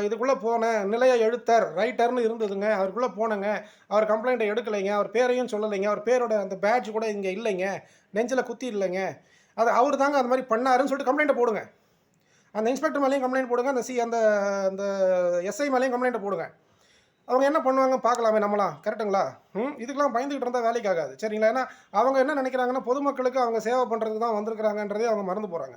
இதுக்குள்ளே போனேன், நிலைய எழுத்தர் ரைட்டர்னு இருந்ததுங்க, அவருக்குள்ளே போனேங்க, அவர் கம்ப்ளைண்ட்டை எடுக்கலைங்க, அவர் பேரையும் சொல்லலைங்க, அவர் பேரோட அந்த பேட்ச் கூட இங்கே இல்லைங்க, நெஞ்சில் குத்தி இல்லைங்க, அது அவர் தாங்க அந்த மாதிரி பண்ணாருன்னு சொல்லிட்டு கம்ப்ளைண்ட்டை போடுங்க. அந்த இன்ஸ்பெக்டர் மேலேயும் கம்ப்ளைண்ட் போடுங்க, அந்த எஸ்ஐ மேலேயும் கம்ப்ளைண்ட்டை போடுங்க. அவங்க என்ன பண்ணுவாங்க பார்க்கலாமே நம்மளாம். கரெக்டுங்களா? இதுக்கெல்லாம் பயந்துக்கிட்டு இருந்தால் வேலைக்கு ஆகாது. சரிங்களா? ஏன்னா அவங்க என்ன நினைக்கிறாங்கன்னா, பொதுமக்களுக்கு அவங்க சேவை பண்ணுறதுக்கு தான் வந்திருக்கிறாங்கன்றதே அவங்க மறந்து போகிறாங்க.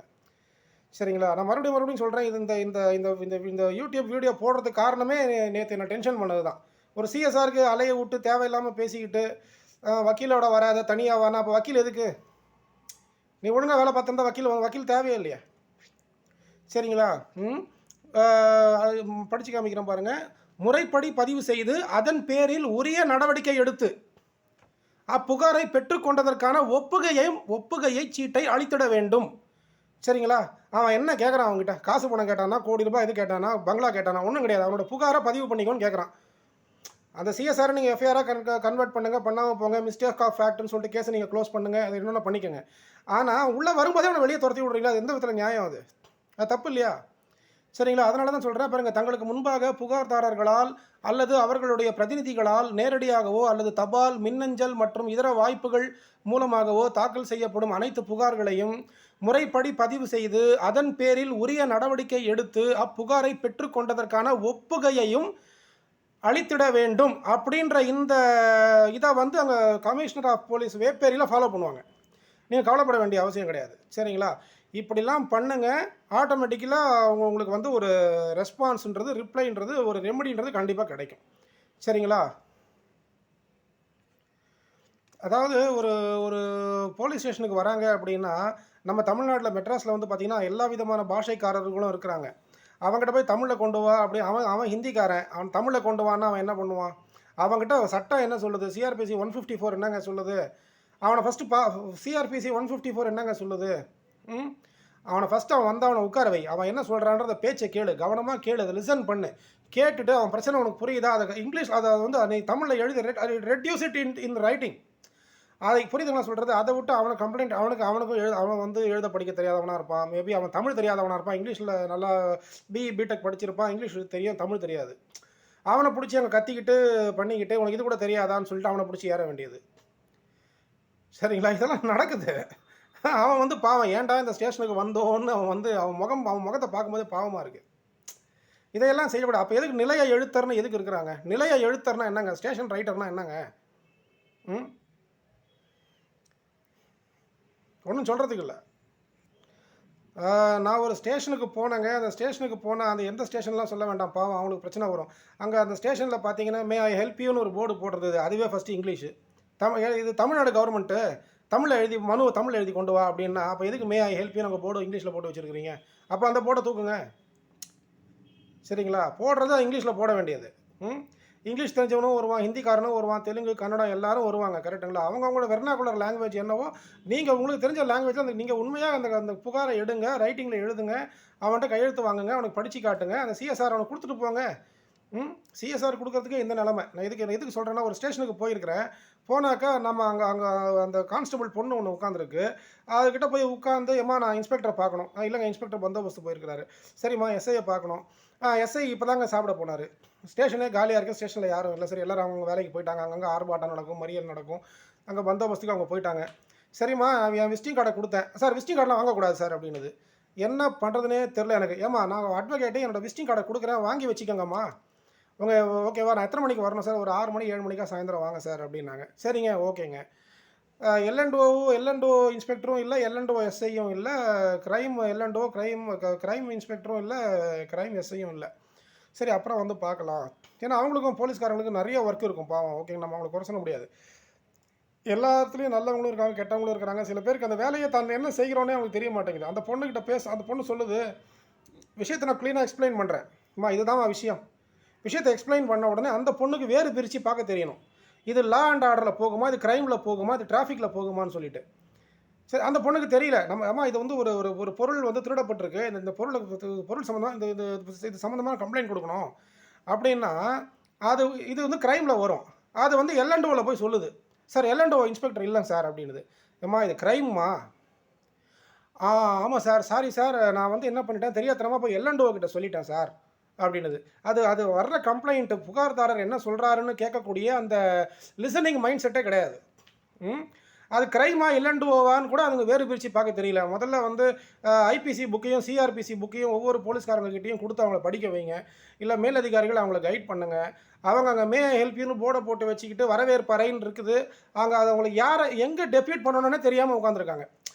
சரிங்களா? நான் மறுபடியும் சொல்கிறேன், இது இந்த இந்த இந்த இந்த யூடியூப் வீடியோ போடுறதுக்கு காரணமே நேற்று என்ன டென்ஷன் பண்ணது தான். ஒரு சிஎஸ்ஆருக்கு அலையை விட்டு தேவையில்லாமல் பேசிக்கிட்டு வக்கீலோட வராத தனியாக வானா, அப்போ வக்கீல் எதுக்கு? நீ ஒழுங்காக வேலை பார்த்துருந்தா வக்கீல் தேவையே இல்லையா? சரிங்களா? படித்து காமிக்கிறேன் பாருங்கள். முறைப்படி பதிவு செய்து அதன் பேரில் உரிய நடவடிக்கை எடுத்து அப்புகாரை பெற்றுக்கொண்டதற்கான ஒப்புகையை சீட்டை அளித்திட வேண்டும். சரிங்களா? அவன் என்ன கேட்குறான், அவங்ககிட்ட காசு பணம் கேட்டானா, கோடி ரூபாய் இது கேட்டானா, பங்களா கேட்டானா, ஒன்றும் கிடையாது. அவனோட புகாரை பதிவு பண்ணிக்கோன்னு கேட்குறான். அந்த சிஎஸ்ஆர் நீங்கள் எஃப்ஐஆராக கன்வெர்ட் பண்ணுங்கள், பண்ணாமல் போங்க, மிஸ்டேக் ஆஃப் ஃபேக்ட்னு சொல்லிட்டு கேஸை நீங்கள் க்ளோஸ் பண்ணுங்கள், அது என்னென்ன பண்ணிக்கோங்க. ஆனால் உள்ளே வரும்போதே அவனை வெளியே துரத்தி விட்றீங்களா? அது எந்த விதத்தில் நியாயம்? அது தப்பு இல்லையா? சரிங்களா? அதனால தான் சொல்கிறேன் பாருங்கள், தங்களுக்கு முன்பாக புகார்தாரர்களால் அல்லது அவர்களுடைய பிரதிநிதிகளால் நேரடியாகவோ அல்லது தபால், மின்னஞ்சல் மற்றும் இதர வாய்ப்புகள் மூலமாகவோ தாக்கல் செய்யப்படும் அனைத்து புகார்களையும் முறைப்படி பதிவு செய்து அதன் பேரில் உரிய நடவடிக்கை எடுத்து அப்புகாரை பெற்றுக்கொண்டதற்கான ஒப்புகையையும் அளித்திட வேண்டும் அப்படின்ற இந்த இதை வந்து அங்கே கமிஷனர் ஆஃப் போலீஸ் வேப்பேரியில் ஃபாலோ பண்ணுவாங்க. நீங்கள் கவலைப்பட வேண்டிய அவசியம் கிடையாது. சரிங்களா? இப்படிலாம் பண்ணுங்கள். ஆட்டோமேட்டிக்கலாக உங்களுக்கு வந்து ஒரு ரெஸ்பான்ஸுன்றது, ரிப்ளைன்றது, ஒரு ரெமெடின்றது கண்டிப்பாக கிடைக்கும். சரிங்களா? அதாவது ஒரு ஒரு போலீஸ் ஸ்டேஷனுக்கு வராங்க அப்படின்னா, நம்ம தமிழ்நாட்டில் மெட்ராஸில் வந்து பார்த்திங்கன்னா எல்லா விதமான பாஷைக்காரர்களும் இருக்கிறாங்க. அவங்ககிட்ட போய் தமிழில் கொண்டு வா அப்படி, அவன் ஹிந்திக்காரன், அவன் தமிழில் கொண்டு வான்னா அவன் என்ன பண்ணுவான்? அவங்ககிட்ட சட்டம் என்ன சொல்லுது? சிஆர்பிசி 154 என்னங்க சொல்லுது? அவனை ஃபஸ்ட்டு சிஆர்பிசி 154 என்னங்க சொல்லுது? அவனை ஃபஸ்ட்டு அவனை உட்கார வை. அவன் என்ன சொல்கிறான்றத பேச்சை கேளு, கவனமாக கேளு, அதை லிசன் பண்ணு. கேட்டுட்டு அவன் பிரச்சனை உனக்கு புரியுதா, அதை இங்கிலீஷ் அதை வந்து நீ தமிழில் எழுதி ரெட்யூஸ் இட் இன் ரைட்டிங். அதை புரியுதுங்களா சொல்கிறது? அதை விட்டு அவனை கம்ப்ளைண்ட் அவனுக்கும் அவன் வந்து எழுத படிக்க தெரியாதவனாக இருப்பான். மேபி அவன் தமிழ் தெரியாதவனாக இருப்பான். இங்கிலீஷில் நல்லா பிடெக் படிச்சிருப்பான், இங்கிலீஷ் தெரியும், தமிழ் தெரியாது. அவனை பிடிச்சி அங்கே கத்திக்கிட்டு பண்ணிக்கிட்டு உனக்கு இது கூட தெரியாதான்னு சொல்லிட்டு அவனை பிடிச்சி ஏற வேண்டியது. சரிங்களா? இதெல்லாம் நடக்குது. அவன் வந்து பாவம், ஏன்டா இந்த ஸ்டேஷனுக்கு வந்தோன்னு அவன் முகத்தை பார்க்கும்போது பாவமாக இருக்குது. இதையெல்லாம் செய்யக்கூடாது. அப்போ எதுக்கு நிலைய எழுத்தர்னு எதுக்கு இருக்கிறாங்க? நிலைய எழுத்தர்னா என்னங்க? ஸ்டேஷன் ரைட்டர்னா என்னங்க? ஒன்றும் சொல்கிறதுக்கு இல்லை. நான் ஒரு ஸ்டேஷனுக்கு போனேங்க. அந்த ஸ்டேஷனுக்கு போனா அந்த எந்த ஸ்டேஷன்லாம் சொல்ல வேண்டாம். பாவம் அவங்களுக்கு பிரச்சனை வரும். அங்க அந்த ஸ்டேஷன்ல பார்த்தீங்கன்னா, மே ஐ ஹெல்ப் யூன்னு ஒரு போர்டு போட்டிருந்தது. அதுவே ஃபர்ஸ்ட்டு இங்கிலீஷு. இது தமிழ்நாடு கவர்மெண்ட்டு. தமிழ்ல எழுதி மனுவ தமிழ்ல எழுதி கொண்டு வா அப்படின்னா, அப்ப எதுக்கு மே ஐ ஹெல்ப் யூன்னு அங்க போர்டு இங்கிலீஷ்ல போட்டு வச்சிருக்கிறீங்க? அப்ப அந்த போர்ட தூக்குங்க. சரிங்களா? போடுறது இங்கிலீஷ்ல போட வேண்டியது. ம். இங்கிலீஷ் தெரிஞ்சவனும் வருவான், ஹிந்திக்காரனும் வருவான், தெலுங்கு, கன்னடம் எல்லாரும் வருவாங்க. கரெக்ட்டுங்களா? அவங்கவங்களோட வெர்னாகுலர் லாங்குவேஜ் என்னவோ, நீங்க உங்களுக்கு தெரிஞ்ச லாங்குவேஜ்ல நீங்க உண்மையா அந்த அந்த புகார எடுங்க, ரைட்டிங்ல எழுதுங்க. அவன்ட்ட கையெழுத்து வாங்குங்க, அவனுக்கு படிச்சு காட்டுங்க. அந்த சிஎஸ்ஆர் அவனுக்கு குடுத்துட்டு போங்க. சிஎஸ்ஆர் குடுக்கறதுக்கே இந்த நிலைமை. நான் எதுக்கு சொல்றேன்னா, ஒரு ஸ்டேஷனுக்கு போயிருக்கிறேன். போனாக்கா நம்ம அங்க அங்க அந்த கான்ஸ்டபிள் பொண்ணு ஒண்ணு உட்கார்ந்திருக்கு. அதுகிட்ட போய் உட்கார்ந்து, "எம்மா நான் இன்ஸ்பெக்டர பார்க்கணும்." இல்லங்க இன்ஸ்பெக்டர் பந்தோபஸ்து போயிருக்கிறாரு." "சரிம்மா எஸ்ஐய பார்க்கணும்." எஸ்ஐ இப்பதாங்க சாப்பிட போனாரு." ஸ்டேஷனே காலியா இருக்கு. ஸ்டேஷன்ல யாரும் இல்ல. சரி எல்லாரும் அவங்க வேலைக்கு போயிட்டாங்க. அங்கங்க ஆர்ப்பாட்டம் நடக்கும், மறியல் நடக்கும். அங்க பந்தோபஸ்துக்கு அவங்க போயிட்டாங்க. சரிம்மா என் விசிட்டிங் கார்ட குடுத்தேன். "சார் விசிட்டிங் கார்ட்லாம் வாங்கக்கூடாது சார்" அப்படின்னுது. என்ன பண்றதுன்னே தெரியல எனக்கு. "ஏம்மா நான் அட்வொகேட்டு என்னோட விசிட்டிங் கார்ட குடுக்குறேன். வாங்கி வச்சுக்கங்கம்மா. உங்க ஓகேவா? நான் எத்தனை மணிக்கு வரணும் சார்?" "ஒரு 6 மணி 7 மணிக்கா சாயந்தரம் வாங்க சார்" அப்படின்னாங்க. சரிங்க, ஓகேங்க. எல்&ஓ இன்ஸ்பெக்டரும் இல்ல, எல்&ஓ எஸ்ஐயும் இல்ல, கிரைம் எல்&ஓ கிரைம் இன்ஸ்பெக்டரும் இல்ல, கிரைம் எஸ்ஐயும் இல்ல. சரி அப்புறம் வந்து பார்க்கலாம். ஏன்னா அவங்களுக்கும் போலீஸ்காரங்களுக்கும் நிறைய ஒர்க் இருக்கும் பாவம். ஓகேங்க, நம்ம அவங்கள குறை சொல்ல முடியாது. எல்லா இடத்துலயும் நல்லவங்களும் இருக்காங்க, கெட்டவங்களும் இருக்காங்க. சில பேருக்கு அந்த வேலையை தான் என்ன செய்கிறோன்னே அவங்களுக்கு தெரிய மாட்டேங்குது. அந்த பொண்ணுகிட்ட அந்த பொண்ணு சொல்லுது, "விஷயத்தை நான் க்ளீனாக எக்ஸ்பிளைன் பண்ணுறேன். அம்மா இதுதான் விஷயம்." விஷயத்தை எக்ஸ்பிளைன் பண்ண உடனே அந்த பொண்ணுக்கு வேறு பிரித்து பார்க்க தெரியணும். இது லா அண்ட் ஆர்டரில் போகுமா, இது கிரைமில் போகுமா, இது டிராஃபிக்கில் போகுமான்னு சொல்லிட்டு. சரி அந்த பொண்ணுக்கு தெரியல. நம்ம அம்மா இது வந்து ஒரு ஒரு ஒரு பொருள் வந்து திருடப்பட்டிருக்கு. இந்த இந்த பொருள் சம்மந்தமாக இது சம்மந்தமாக கம்ப்ளைண்ட் கொடுக்கணும் அப்படின்னா, அது இது வந்து கிரைமில் வரும். அது வந்து எல்&ஓவில் போய் சொல்லுது. "சார் எல்&ஓ இன்ஸ்பெக்டர் இல்லைங்க சார்" அப்படின்னுது. "ஏம்மா இது கிரைம்மா." ஆமாம் சார். Sorry sir. நான் வந்து என்ன பண்ணிட்டேன், தெரியாத்தனமா போய் எல்&ஓ கிட்ட சொல்லிட்டேன் சார்" அப்படின்னுது. அது அது வர்ற கம்ப்ளைண்ட் புகார்தாரர் என்ன சொல்றாருன்னு கேட்கக்கூடிய அந்த லிசனிங் மைண்ட் செட்டே கிடையாது. ம். அது கிரைமா எல்&ஓவான்னு கூட அதுங்க வேறு பிரித்து பார்க்க தெரியல. முதல்ல வந்து ஐபிசி புக்கையும், சிஆர்பிசி புக்கையும் ஒவ்வொரு போலீஸ்காரங்ககிட்டயும் குடுத்து அவங்கள படிக்க வைங்க. இல்ல மேலதிகாரிகள் அவங்கள கைட் பண்ணுங்க. அவங்க அங்க மே ஐ ஹெல்ப் யூன்னு போர்ட போட்டு வச்சுக்கிட்டு வரவேற்பு அறைன்னு இருக்குது. அங்க அது அவங்களுக்கு யார எங்க டெப்யூட் பண்ணணும்னே தெரியாம உட்கார்ந்துருக்காங்க.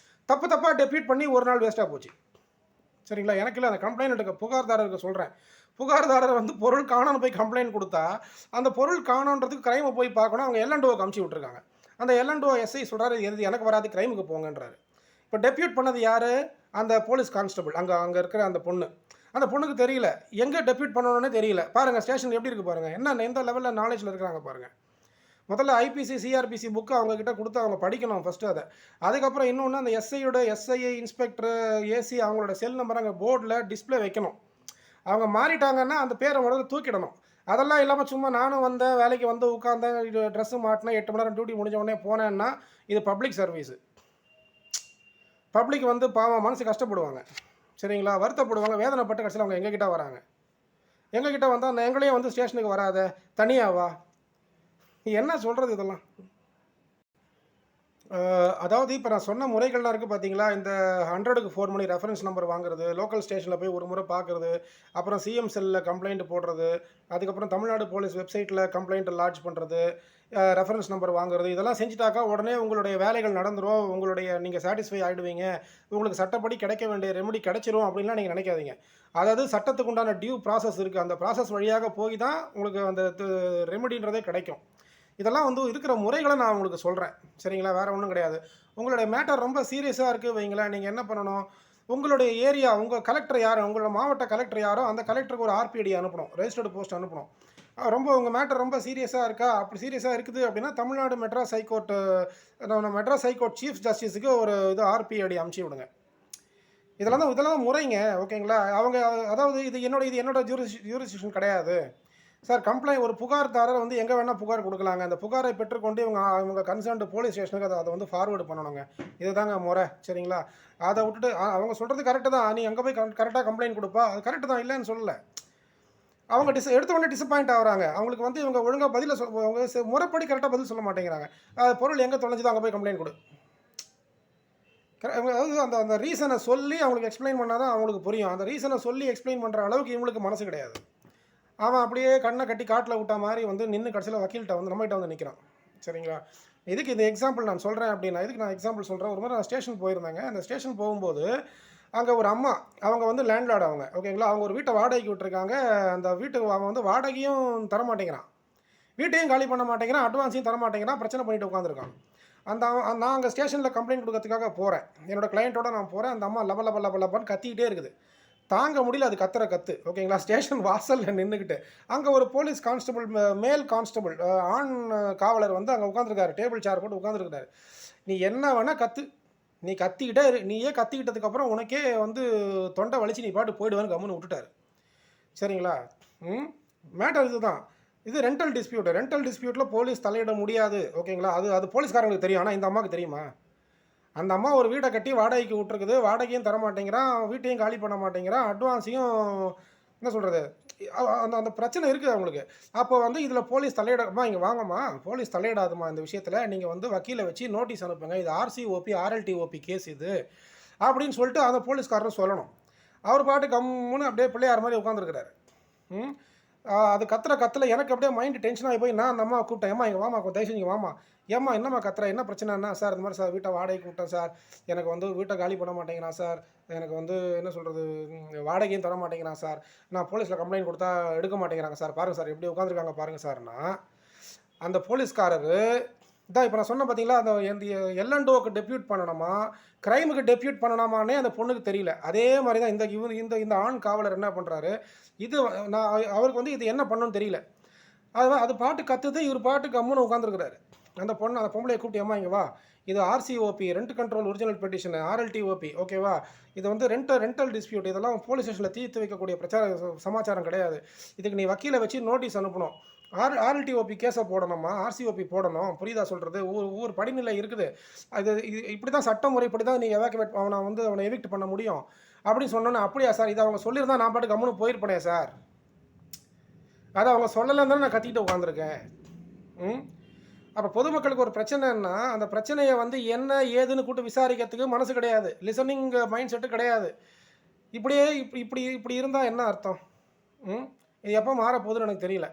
தப்பா டெப்யூட் பண்ணி ஒரு நாள் வேஸ்ட்டா போச்சு. சரிங்களா? எனக்கு இல்ல, அந்த கம்ப்ளைண்ட்டுக்கு புகார்தாரருக்கு சொல்றேன். புகார்தாரர் வந்து பொருள் காணோம்னு போய் கம்ப்ளைண்ட் குடுத்தா, அந்த பொருள் காணோன்றதுக்கு கிரைம போய் பார்க்கணும். அவங்க எல்&ஓக்கு அனுப்பிச்சு விட்டுருக்காங்க. அந்த எல்&ஓ எஸ்ஐ சொல்றாரு, "இது எனக்கு வராது, கிரைமுக்கு போங்கன்றாரு." இப்ப டெப்யூட் பண்ணது யாரு? அந்த போலீஸ் கான்ஸ்டபிள். அங்க அங்க இருக்கிற அந்த பொண்ணு. அந்த பொண்ணுக்கு தெரியல. எங்க டெப்யூட் பண்ணணும்னே தெரியல. பாருங்க ஸ்டேஷன் எப்படி இருக்கு பாருங்க. எந்த லெவல்ல நாலேஜ்ல இருக்கிறாங்க பாருங்க. முதல்ல ஐபிசி, சிஆர்பிசி புக் அவங்க கிட்ட குடுத்து அவங்க படிக்கணும் ஃபர்ஸ்ட்டு அத. அதுக்கப்புறம் இன்னொன்னு அந்த எஸ்ஐ, இன்ஸ்பெக்டர், ஏசி அவங்களோட செல் நம்பர் அங்க போர்டுல டிஸ்ப்ளே வைக்கணும். அவங்க மாறிட்டாங்கன்னா அந்த பேரை முதல்ல தூக்கிடணும். அதெல்லாம் இல்லாம சும்மா நானும் வந்தேன், வேலைக்கு வந்து உட்கார்ந்தேன், ட்ரெஸ் மாட்டினேன், 8 மணி நேரம் டியூட்டி முடிஞ்ச உடனே போனேன்னா, இது பப்ளிக் சர்வீஸ். பப்ளிக் வந்து பாவம் மனசு கஷ்டப்படுவாங்க. சரிங்களா? வருத்தப்படுவாங்க, வேதனைப்பட்டு கடைசியில அவங்க எங்ககிட்ட வராங்க. எங்ககிட்ட வந்தா எங்களையும் வந்து ஸ்டேஷனுக்கு வராத, தனியா வா. என்ன சொல்றது இதெல்லாம்? அதாவது இப்போ நான் சொன்ன முறைகள்லாம் இருக்குது பார்த்தீங்களா? இந்த 100க்கு ஃபோன் பண்ணி ரெஃபரன்ஸ் நம்பர் வாங்குறது, லோக்கல் ஸ்டேஷனில் போய் ஒரு முறை பார்க்குறது, அப்புறம் சிஎம் செல்லில் கம்ப்ளைண்ட் போடுறது, அதுக்கப்புறம் தமிழ்நாடு போலீஸ் வெப்சைட்டில் கம்ப்ளைண்ட் லாட்ஜ் பண்ணுறது, ரெஃபரன்ஸ் நம்பர் வாங்குறது, இதெல்லாம் செஞ்சுட்டாக்கா உடனே உங்களுடைய வேலைகள் நடந்துரும். நீங்கள் சாட்டிஸ்ஃபை ஆகிடுவீங்க. உங்களுக்கு சட்டப்படி கிடைக்க வேண்டிய ரெமெடி கிடைச்சிரும் அப்படின்லாம் நீங்கள் நினைக்காதீங்க. அதாவது சட்டத்துக்கு உண்டான டியூ ப்ராசஸ் இருக்குது. அந்த ப்ராசஸ் வழியாக போய் தான் உங்களுக்கு அந்த ரெமெடின்றதே கிடைக்கும். இதெல்லாம் வந்து இருக்கிற முறைகளை நான் உங்களுக்கு சொல்கிறேன். சரிங்களா? வேறு ஒன்றும் கிடையாது. உங்களுடைய மேட்டர் ரொம்ப சீரியஸாக இருக்குது வைங்களேன், நீங்கள் என்ன பண்ணணும், உங்களுடைய ஏரியா உங்கள் கலெக்டர் யார், உங்களோட மாவட்ட கலெக்டர் யாரோ அந்த கலெக்டருக்கு ஒரு ஆர்பிஐடி அனுப்பணும், ரெஜிஸ்டர்டு போஸ்ட் அனுப்பணும். ரொம்ப உங்கள் மேட்டர் ரொம்ப சீரியஸாக இருக்கா, அப்படி சீரியஸாக இருக்குது அப்படின்னா Tamil Nadu Madras high court Madras high court chief ஜஸ்டிஸுக்கு ஒரு இது ஆர்பிஐடி அனுப்பிச்சி விடுங்க. இதெல்லாம் முறைங்க. ஓகேங்களா? அவங்க அதாவது இது என்னோட ஜூரிஸ்டிக்ஷன் கிடையாது சார். ஒரு புகார்தாரர் வந்து எங்கே வேணால் புகார் கொடுக்கலாங்க. அந்த புகாரை பெற்றுக்கொண்டு அவங்க கன்சர்ன்டு போலீஸ் ஸ்டேஷனுக்கு அதை வந்து ஃபார்வேர்டு பண்ணணுங்க. இதுதாங்க முறை. சரிங்களா? அதை விட்டுட்டு அவங்க சொல்கிறது கரெக்டு தான், நீ அங்கே போய் கரெக்டாக கம்ப்ளைண்ட் கொடுப்பா, அது கரெக்டு தான், இல்லைன்னு சொல்லலை. அவங்க எடுத்த உடனே டிசப்பாயிண்ட் ஆகுறாங்க. அவங்களுக்கு வந்து இவங்க ஒழுங்காக அவங்க முறைப்படி கரெக்டாக பதில் சொல்ல மாட்டேங்கிறாங்க. பொருள் எங்கே தொலைஞ்சுதோ அங்கே போய் கம்ப்ளைண்ட் கொடு. அதாவது அந்த அந்த ரீசனை சொல்லி அவங்களுக்கு எக்ஸ்பிளைன் பண்ணால் தான் அவங்களுக்கு புரியும். அந்த ரீசனை சொல்லி எக்ஸ்பிளைன் பண்ணுற அளவுக்கு இவங்களுக்கு மனசு கிடையாது. அவன் அப்படியே கண்ணை கட்டி காட்டில் விட்டா மாதிரி வந்து நின்று கடைசியில் வக்கீல்கிட்ட வந்து நம்மகிட்ட வந்து நிற்கிறான். சரிங்களா? இதுக்கு இந்த எக்ஸாம்பிள் நான் சொல்கிறேன் அப்படின்னா, இதுக்கு நான் எக்ஸாம்பிள் சொல்கிறேன். ஒரு மாதிரி நான் ஸ்டேஷன் போயிருந்தேங்க. அந்த ஸ்டேஷன் போகும்போது அங்கே ஒரு அம்மா, அவங்க வந்து லேண்ட்லார்டு அவங்க, ஓகேங்களா. அவங்க ஒரு வீட்டை வாடகைக்கு விட்டுருக்காங்க. அந்த வீட்டுக்கு அவன் வந்து வாடகையும் தர மாட்டேங்கிறான், வீட்டையும் காலி பண்ண மாட்டேங்கிறான், அட்வான்ஸையும் தர மாட்டேங்கிறான், பிரச்சனை பண்ணிட்டு உட்காந்துருக்கான். நான் அங்கே ஸ்டேஷனில் கம்ப்ளைண்ட் கொடுக்கறதுக்காக போகிறேன், என்னோடய கிளையண்ட்டோட நான் போகிறேன். அந்த அம்மா லப லப லப லபன்னு கத்திக்கிட்டே இருக்குது, தாங்க முடியல, அது கத்துற கத்து, ஓகேங்களா. ஸ்டேஷன் வாசலில் நின்றுக்கிட்டு அங்கே ஒரு போலீஸ் கான்ஸ்டபிள், மேல் கான்ஸ்டபிள், ஆண் காவலர் வந்து அங்கே உட்காந்துருக்காரு, டேபிள் சேர் போட்டு உட்காந்துருக்காரு. நீ என்ன வேணால் கத்து, நீ கத்திக்கிட்டே இரு, நீயே கத்திக்கிட்டதுக்கப்புறம் உனக்கே வந்து தொண்டை வலிச்சு நீ பாட்டு போயிடுவேன்னு கம்முன்னு விட்டுட்டாரு. சரிங்களா. மேட்டர் இதுதான். இது ரெண்டல் டிஸ்பியூட். ரெண்டல் டிஸ்பியூட்டில் போலீஸ் தலையிட முடியாது, ஓகேங்களா. அது போலீஸ்காரங்களுக்கு தெரியும், ஆனால் இந்த அம்மாவுக்கு தெரியுமா? அந்த அம்மா ஒரு வீடை கட்டி வாடகைக்கு விட்டுருக்குது, வாடகையும் தர மாட்டேங்கிறான், வீட்டையும் காலி பண்ண மாட்டேங்கிறான், அட்வான்ஸையும் என்ன சொல்கிறது, அந்த அந்த பிரச்சனை இருக்குது அவங்களுக்கு. அப்போ வந்து இதில் போலீஸ் தலையிடமா, இங்கே வாங்கம்மா, போலீஸ் தலையிடாதுமா இந்த விஷயத்தில், நீங்கள் வந்து வக்கீலை வச்சு நோட்டீஸ் அனுப்புங்க, இது RCOP RLTOP கேஸ் இது அப்படின்னு சொல்லிட்டு அந்த போலீஸ்காரரும் சொல்லணும். அவர் பாட்டு கம்முன்னு அப்படியே பிள்ளையார் மாதிரி உட்காந்துருக்கிறாரு. அது கத்தில் எனக்கு அப்படியே மைண்டு டென்ஷன் ஆகி போய் நான் அந்த அம்மா கூப்பிட்டேன், ஏம்மா இங்கே வாமா, தயவு செஞ்சு வாமா, ஏம்மா என்னம்மா கத்துற, என்ன பிரச்சனைன்னா, சார் இந்த மாதிரி சார் வீட்டை வாடகைக்கு விட்டேன் சார், எனக்கு வந்து வீட்டை காலி பண்ண மாட்டேங்கிறான் சார், எனக்கு வந்து என்ன சொல்கிறது, வாடகையும் தர மாட்டேங்கிறான் சார், நான் போலீஸில் கம்ப்ளைண்ட் கொடுத்தா எடுக்க மாட்டேங்கிறாங்க சார், பாருங்கள் சார் எப்படி உட்காந்துருக்காங்க பாருங்கள் சார்னா, அந்த போலீஸ்காரர் இதான் இப்போ நான் சொன்னேன் பார்த்தீங்களா, அந்த L&Oக்கு டெப்யூட் பண்ணணுமா, க்ரைமுக்கு டெப்யூட் பண்ணணுமானே அந்த பொண்ணுக்கு தெரியல. அதே மாதிரி தான் இந்த ஆண் காவலர் என்ன பண்ணுறாரு, இது நான் அவருக்கு வந்து இது என்ன பண்ணணும்னு தெரியல, அது பாட்டு கத்துது, இவர் பாட்டு கம்முன்னு உட்காந்துருக்கிறாரு. அந்த பொம்பளையை கூப்பிட்டு, அம்மா இங்கே வா, இது RCOP rent control original petition, RLTOP, ஓகேவா, இது வந்து ரெண்டல் டிஸ்பியூட், இதெல்லாம் போலீஸ் ஸ்டேஷனில் தீர்த்து வைக்கக்கூடிய சமாச்சாரம் கிடையாது, இதுக்கு நீ வக்கீலை வச்சு நோட்டீஸ் அனுப்பணும், RLTOP கேஸை போடணுமா, RCOP போடணும், புரியுதா சொல்கிறது, ஒவ்வொரு படிநிலை இருக்குது, அது இப்படி தான் சட்டம் முறைப்படி தான் நீ அவனை எவிக்ட் பண்ண முடியும் அப்படின்னு சொன்னோன்னே, அப்படியா சார், இதை அவங்க சொல்லியிருந்தா நான் பாட்டு கம்முன்னு போயிருப்பேனே சார், அதை அவங்க சொல்லலைன்னு தானே நான் கத்திக்கிட்டு உட்காந்துருக்கேன். அப்போ பொதுமக்களுக்கு ஒரு பிரச்சனைன்னா அந்த பிரச்சனையை வந்து என்ன ஏதுன்னு கூட்டு விசாரிக்கிறதுக்கு மனசு கிடையாது, லிசனிங் மைண்ட் செட்டு கிடையாது. இப்படியே இப்படி இருந்தால் என்ன அர்த்தம்? இது எப்போ மாறப்போகுதுன்னு எனக்கு தெரியல.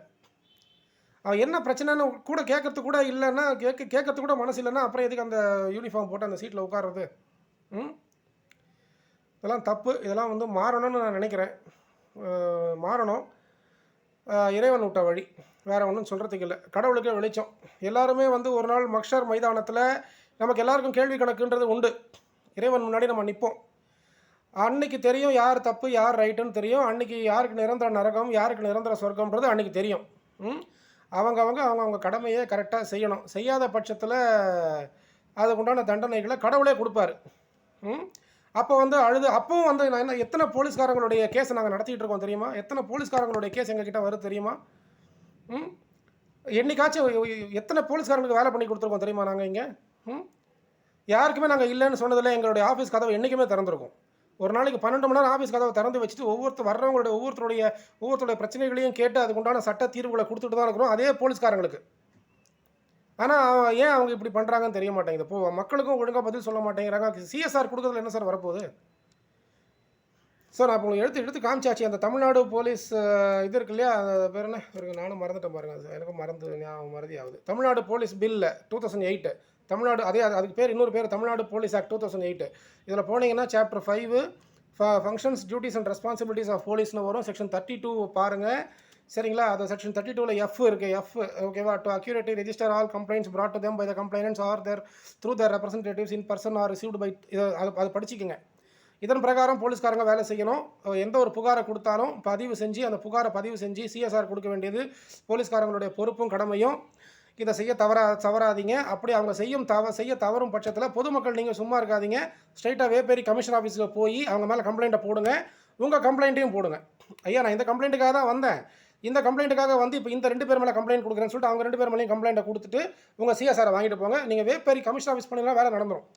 அவன் என்ன பிரச்சனைன்னு கூட கேட்கறதுக்கு கூட இல்லைன்னா, கேட்கறதுக்கு கூட மனசு இல்லைன்னா அப்புறம் எதுக்கு அந்த யூனிஃபார்ம் போட்டு அந்த சீட்டில் உட்கார்றது? இதெல்லாம் தப்பு. இதெல்லாம் வந்து மாறணும்னு நான் நினைக்கிறேன். மாறணும். இறைவன் விட்ட வழி, வேறு ஒன்றும் சொல்கிறதுக்கு இல்லை. கடவுளுக்கே வெளிச்சம். எல்லாருமே வந்து ஒரு நாள் மக்ஷர் மைதானத்தில் நமக்கு எல்லாருக்கும் கேள்வி கணக்குன்றது உண்டு. இறைவன் முன்னாடி நம்ம நிற்போம். அன்னைக்கு தெரியும் யார் தப்பு யார் ரைட்டுன்னு தெரியும். அன்றைக்கி யாருக்கு நிரந்தர நரகம் யாருக்கு நிரந்தர சொர்க்கம்ன்றது அன்றைக்கி தெரியும். அவங்க கடமையை கரெக்டாக செய்யணும். செய்யாத பட்சத்தில் அதுக்கு உண்டான தண்டனைகளை கடவுளே கொடுப்பார். அப்போ வந்து அப்பவும் வந்து நான் எத்தனை போலீஸ்காரங்களுடைய கேஸை நாங்கள் நடத்திட்டு இருக்கோம் தெரியுமா? எத்தனை போலீஸ்காரங்களுடைய கேஸ் எங்ககிட்ட வருது தெரியுமா? என்னைக்காச்சும் எத்தனை போலீஸ்காரங்களுக்கு வேலை பண்ணி கொடுத்துருக்கோம் தெரியுமா? நாங்கள் இங்கே யாருக்குமே நாங்கள் இல்லைன்னு சொன்னதில்லை. எங்களுடைய ஆஃபீஸ் கதவை என்றைக்குமே திறந்துருக்கும். ஒரு நாளைக்கு 12 மணி நேரம் ஆஃபீஸ் கதவை திறந்து வச்சுட்டு ஒவ்வொருத்தருடைய பிரச்சனைகளையும் கேட்டு அதுக்குண்டான சட்ட தீர்வுகளை கொடுத்துட்டு தான் இருக்கிறோம், அதே போலீஸ்காரங்களுக்கு. ஆனால் ஏன் அவங்க இப்படி பண்ணுறாங்கன்னு தெரிய மாட்டேங்குது. இப்போ மக்களுக்கும் ஒழுங்காக பதில் சொல்ல மாட்டேங்கிறாங்க. CSR கொடுக்குறதுல என்ன சார் வரப்போகுது? சார் நான் இப்போ உங்களுக்கு எடுத்து காமிச்சாச்சு. அந்த தமிழ்நாடு போலீஸ் இது இருக்கு இல்லையா, அது பேர் என்ன இருக்கு, நானும் மறந்துட்டேன் பாருங்கள், அது எனக்கும் மறதி ஆகுது. தமிழ்நாடு போலீஸ் பில்லு 2008 தமிழ்நாடு, அதுக்கு பேர் இன்னொரு பேர் தமிழ்நாடு போலீஸ் ஆக்ட் 2008. இதில் போனீங்கன்னா Chapter 5 functions duties and responsibilities of போலீஸ்னு வரும். Section 32 பாருங்கள், சரிங்களா. அது Section 32ல் F இருக்குது. F ஓகேவா, to accurately register all complaints brought to them by the complainants or through their representatives in person or received by அது படிச்சுக்கோங்க. இதன் பிரகாரம் போலீஸ்காரங்க வேலை செய்யணும். எந்த ஒரு புகாரை கொடுத்தாலும் அந்த புகாரை பதிவு செஞ்சு CSR கொடுக்க வேண்டியது போலீஸ்காரங்களுடைய பொறுப்பும் கடமையும். இதை செய்ய தவறாதீங்க. அப்படி அவங்க செய்ய தவறும் பட்சத்தில் பொதுமக்கள் நீங்கள் சும்மா இருக்காதீங்க. ஸ்ட்ரைட்டாக வேப்பேரி கமிஷனர் ஆஃபீஸில் போய் அவங்க மேலே கம்ப்ளைண்ட்டை போடுங்க. உங்கள் கம்ப்ளைண்ட்டையும் போடுங்க. ஐயா நான் இந்த கம்ப்ளைண்ட்டுக்காக தான் வந்தேன், இந்த கம்ப்ளைண்ட்டுக்காக வந்து இப்போ இந்த 2 பேர் மேலே கம்ப்ளைண்ட் கொடுக்குறேன்னு சொல்லிட்டு அவங்க 2 பேர் மேலேயும் கம்ப்ளைண்ட்டை கொடுத்துட்டு உங்கள் CSR வாங்கிட்டு போங்க. நீங்கள் வேப்பேரி கமிஷனர் ஆஃபீஸ் பண்ணிங்கன்னா வேலை நடந்துடும்.